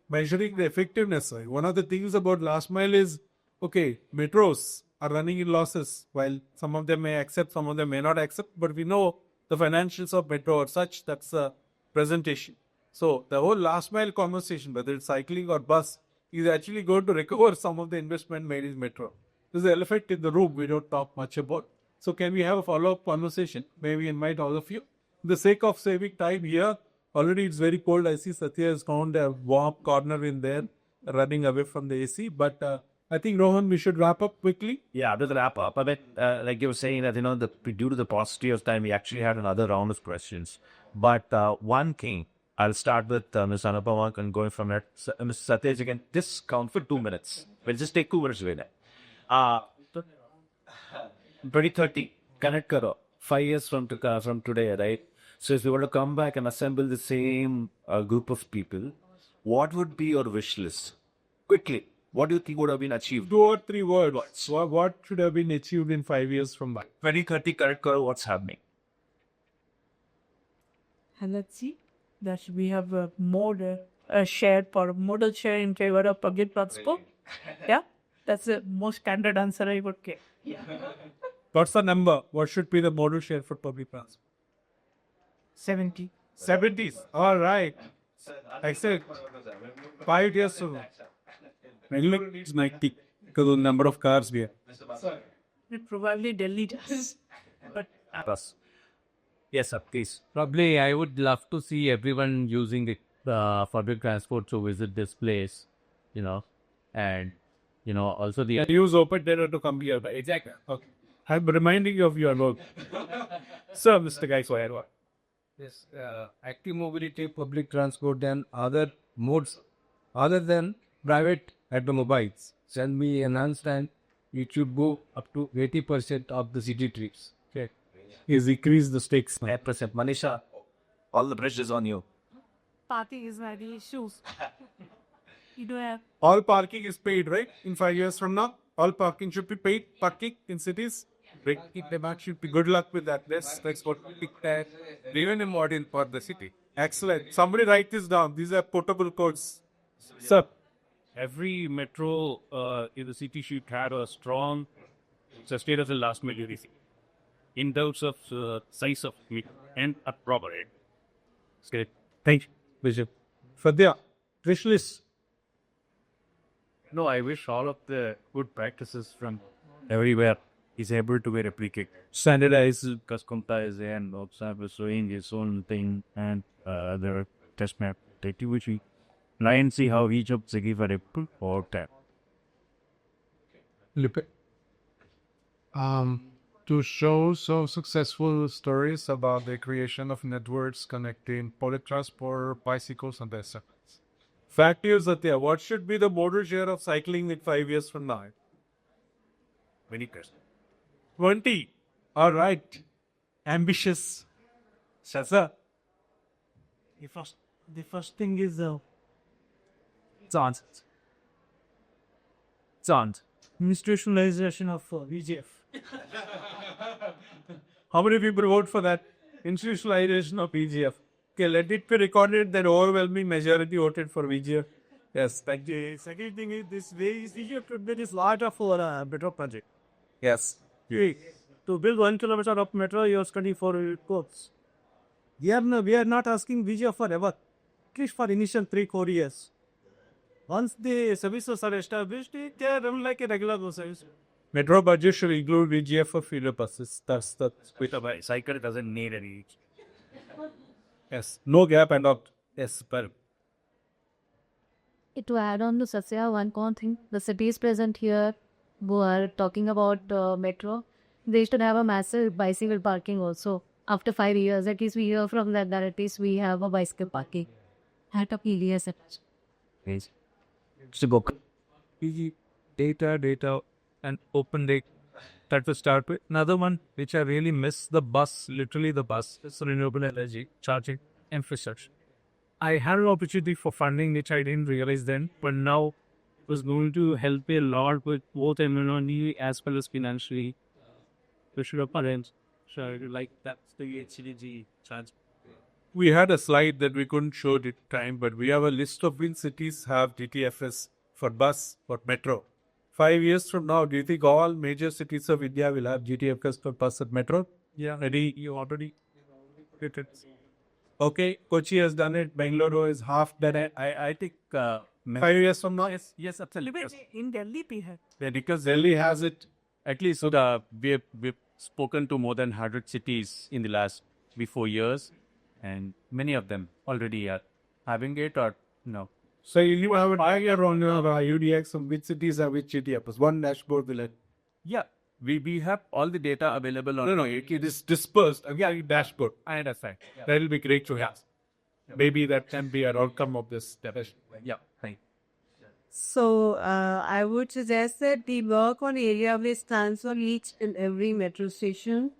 measuring the effectiveness. Sir. One of the things about last mile is, okay, metros are running in losses, while some of them may accept, some of them may not accept, but we know the financials of metro are such, that's a presentation. So the whole last mile conversation, whether it's cycling or bus, is actually going to recover some of the investment made in metro. There's an elephant in the room we don't talk much about. So can we have a follow-up conversation? Maybe invite all of you. For the sake of saving time here, already it's very cold. I see Satya has found a warm corner in there, running away from the AC. But I think, Rohan, we should wrap up quickly. Yeah, just wrap up. I mean, like you were saying that, due to the paucity of time, we actually had another round of questions. But one thing, I'll start with Ms. Anupama and going from there. Mr. Satya, you can just count for 2 minutes. We'll just take 2 minutes away there. 2030, connect Karo. 5 years from today, right? So if you were to come back and assemble the same group of people, what would be your wish list? Quickly, what do you think would have been achieved? 2 or 3 words. What should have been achieved in 5 years from now? 2030, connect Karo, what's happening? And let's see that we have a more shared modal share in favor of public transport. Yeah, that's the most standard answer I would give. What's the number? What should be the modal share for public transport? 70. 70s. All right. I said 5 years ago. Regular needs 90 because of the number of cars we have. Probably Delhi does. But Yes, sir, please. Probably I would love to see everyone using the public transport to visit this place, and also the use open data to come here. Exactly. Okay. I'm reminding you of your work. Sir, Mr. Gaiswar. Yes, active mobility, public transport, and other modes other than private automobiles shall be enhanced, and it should go up to 80% of the city trips. Okay. Is increase the stakes. 8%. Manisha, all the pressure is on you. parking is my issues. You don't have. All parking is paid, right? In 5 years from now, all parking should be paid. Parking in cities, breaking demand should be. Good luck with that. That's what we picked as revenue model for the city. Excellent. Somebody write this down. These are portable codes. Sir. Every metro in the city should have a strong sustainable last mile delivery in terms of size of meter and appropriate. Okay. Thank you. Vijay. Fadya, wish list. No, I wish all of the good practices from everywhere is able to be replicated. Standardized. Kaskumta is there and WhatsApp is doing its own thing and their test map data which we try and see how each of the give a ripple or tap. Lipe. To show some successful stories about the creation of networks connecting public transport, bicycles, and the segments. Fact is, Satya, what should be the modal share of cycling in 5 years from now? 20%. 20. All right. Ambitious. Shasa. The first thing is Chant. institutionalization of VGF. How many people vote for that? Institutionalization of VGF. Okay, let it be recorded that overwhelming majority voted for VGF. Yes, thank you. Second thing is this way is VGF to build is lot of metro project. Yes. See, to build 1 kilometer of metro, you are spending 4 crores. We are not asking VGF for ever, at least for initial 3-4 years. Once the services are established, they are run like a regular bus service. Metro budget should include VGF for feeder buses. That's the cycle doesn't need any. Yes, no gap and not. Yes, but To add on to Satya, one more thing, the cities present here who are talking about metro, they should have a massive bicycle parking also. After 5 years, at least we hear from that at least we have a bicycle parking. At a PDS. Yes. PG, data, and open data. That to start with. Another one which I really miss, the bus, literally the bus, is renewable energy charging infrastructure. I had an opportunity for funding which I didn't realize then, but now was going to help a lot with both environmentally as well as financially. We should have parents. So like that's the HCDG charge. we had a slide that we couldn't show at the time, but we have a list of which cities have DTFS for bus, for metro. 5 years from now, do you think all major cities of India will have GTFS for bus and metro? Yeah, ready? You already did it. Okay, Kochi has done it. Bangalore is half done it. I think 5 years from now, yes, absolutely. Yes. In Delhi, we have. Yeah, because Delhi has it. At least we've spoken to more than 100 cities in the last 4 years, and many of them already are having it or no. So you have an idea on your UDX of which cities have which GTFS. One dashboard will it. Yeah, we have all the data available on. No, it is dispersed. Yeah, dashboard. I understand. Yeah. That will be great to have. Yeah. Maybe that can be an outcome of this division. Yeah, thank you. So I would suggest that we work on area-based plans for each and every metro station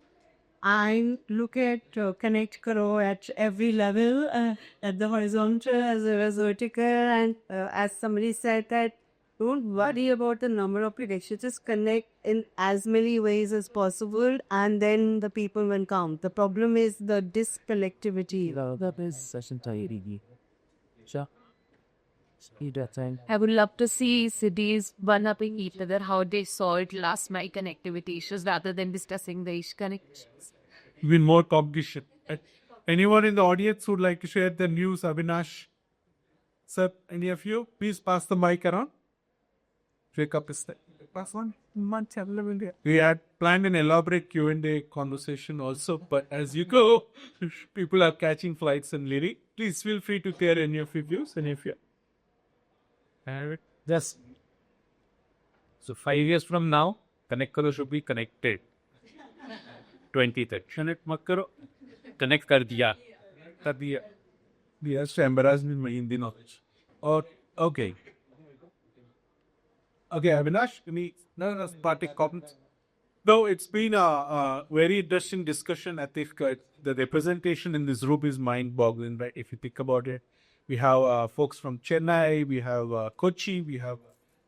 and look at Connect Karo at every level, at the horizontal as well as vertical. And as somebody said that don't worry about the number of predictions, just connect in as many ways as possible and then the people will come. The problem is the disconnectivity. Sure. I would love to see cities one-upping each other, how they solved last mile connectivity issues rather than discussing the issue connections. Even more competition. Anyone in the audience would like to share the news, Avinash? Sir, any of you? Please pass the mic around. Take up his pass one. We had planned an elaborate Q&A conversation also, but as you go, people are catching flights and leaving. Please feel free to share any of your views, any of your. Yes. So 5 years from now, Connect Karo should be connected. 2030. Connect mat karo. Connect kar diya. Kar diya. He has to embarrass me in my Hindi knowledge. Oh, okay. Okay, Avinash, any party comments? No, it's been a very interesting discussion. I think the representation in this room is mind-boggling, right? If you think about it, we have folks from Chennai, we have Kochi, we have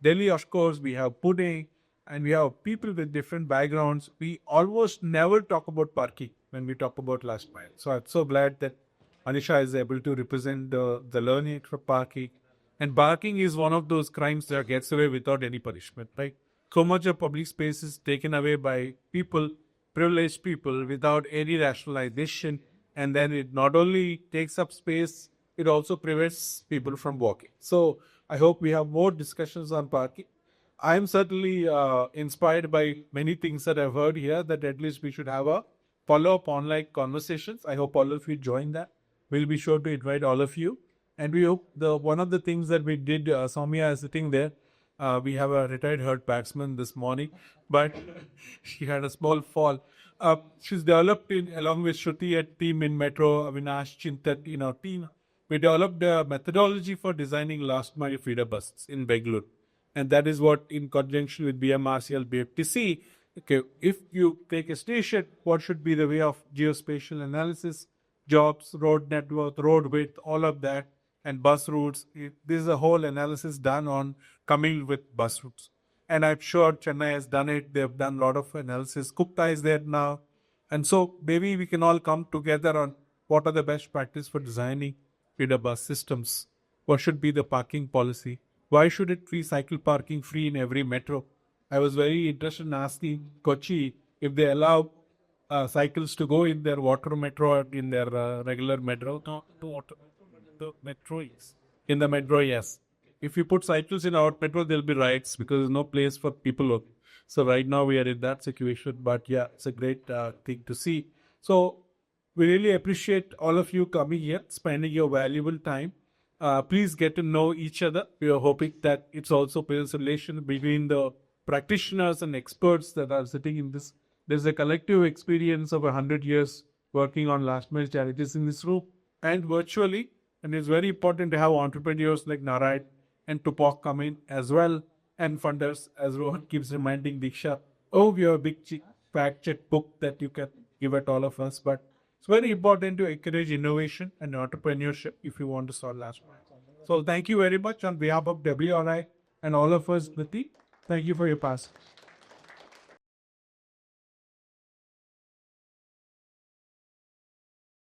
Delhi, of course, we have Pune, and we have people with different backgrounds. We almost never talk about parking when we talk about last mile. So I'm so glad that Anisha is able to represent the learning for parking. And parking is one of those crimes that gets away without any punishment, right? So much of public space is taken away by people, privileged people, without any rationalization. And then it not only takes up space, it also prevents people from walking. So I hope we have more discussions on parking. I am certainly inspired by many things that I've heard here, that at least we should have a follow-up online conversations. I hope all of you join that. We'll be sure to invite all of you. And we hope one of the things that we did, Soumya is sitting there, we have a retired hurt batsman this morning, but she had a small fall. She's developed along with Shruti at team in Metro, Avinash, Chintat, team. We developed a methodology for designing last mile feeder buses in Bangalore. And that is what, in conjunction with BMRCL, BFTC, okay, if you take a station, what should be the way of geospatial analysis, jobs, road network, road width, all of that, and bus routes. This is a whole analysis done on coming with bus routes. And I'm sure Chennai has done it. They've done a lot of analysis. Gupta is there now. And so maybe we can all come together on what are the best practice for designing feeder bus systems. What should be the parking policy? Why should it be cycle parking free in every metro? I was very interested in asking Kochi if they allow cycles to go in their water metro or in their regular metro. No, the metro is. In the metro, yes. If you put cycles in our metro, there'll be riots because there's no place for people. So right now we are in that situation. But yeah, it's a great thing to see. So we really appreciate all of you coming here, spending your valuable time. Please get to know each other. We are hoping that it's also builds a relation between the practitioners and experts that are sitting in this. There's a collective experience of 100 years working on last mile charities in this room and virtually. And it's very important to have entrepreneurs like Narayan and Tupac come in as well, and funders, as Rohan keeps reminding Diksha. Oh, we have a big fact check book that you can give at all of us. But it's very important to encourage innovation and entrepreneurship if you want to solve last mile. So thank you very much on behalf of WRI and all of us, Niti. Thank you for your pass.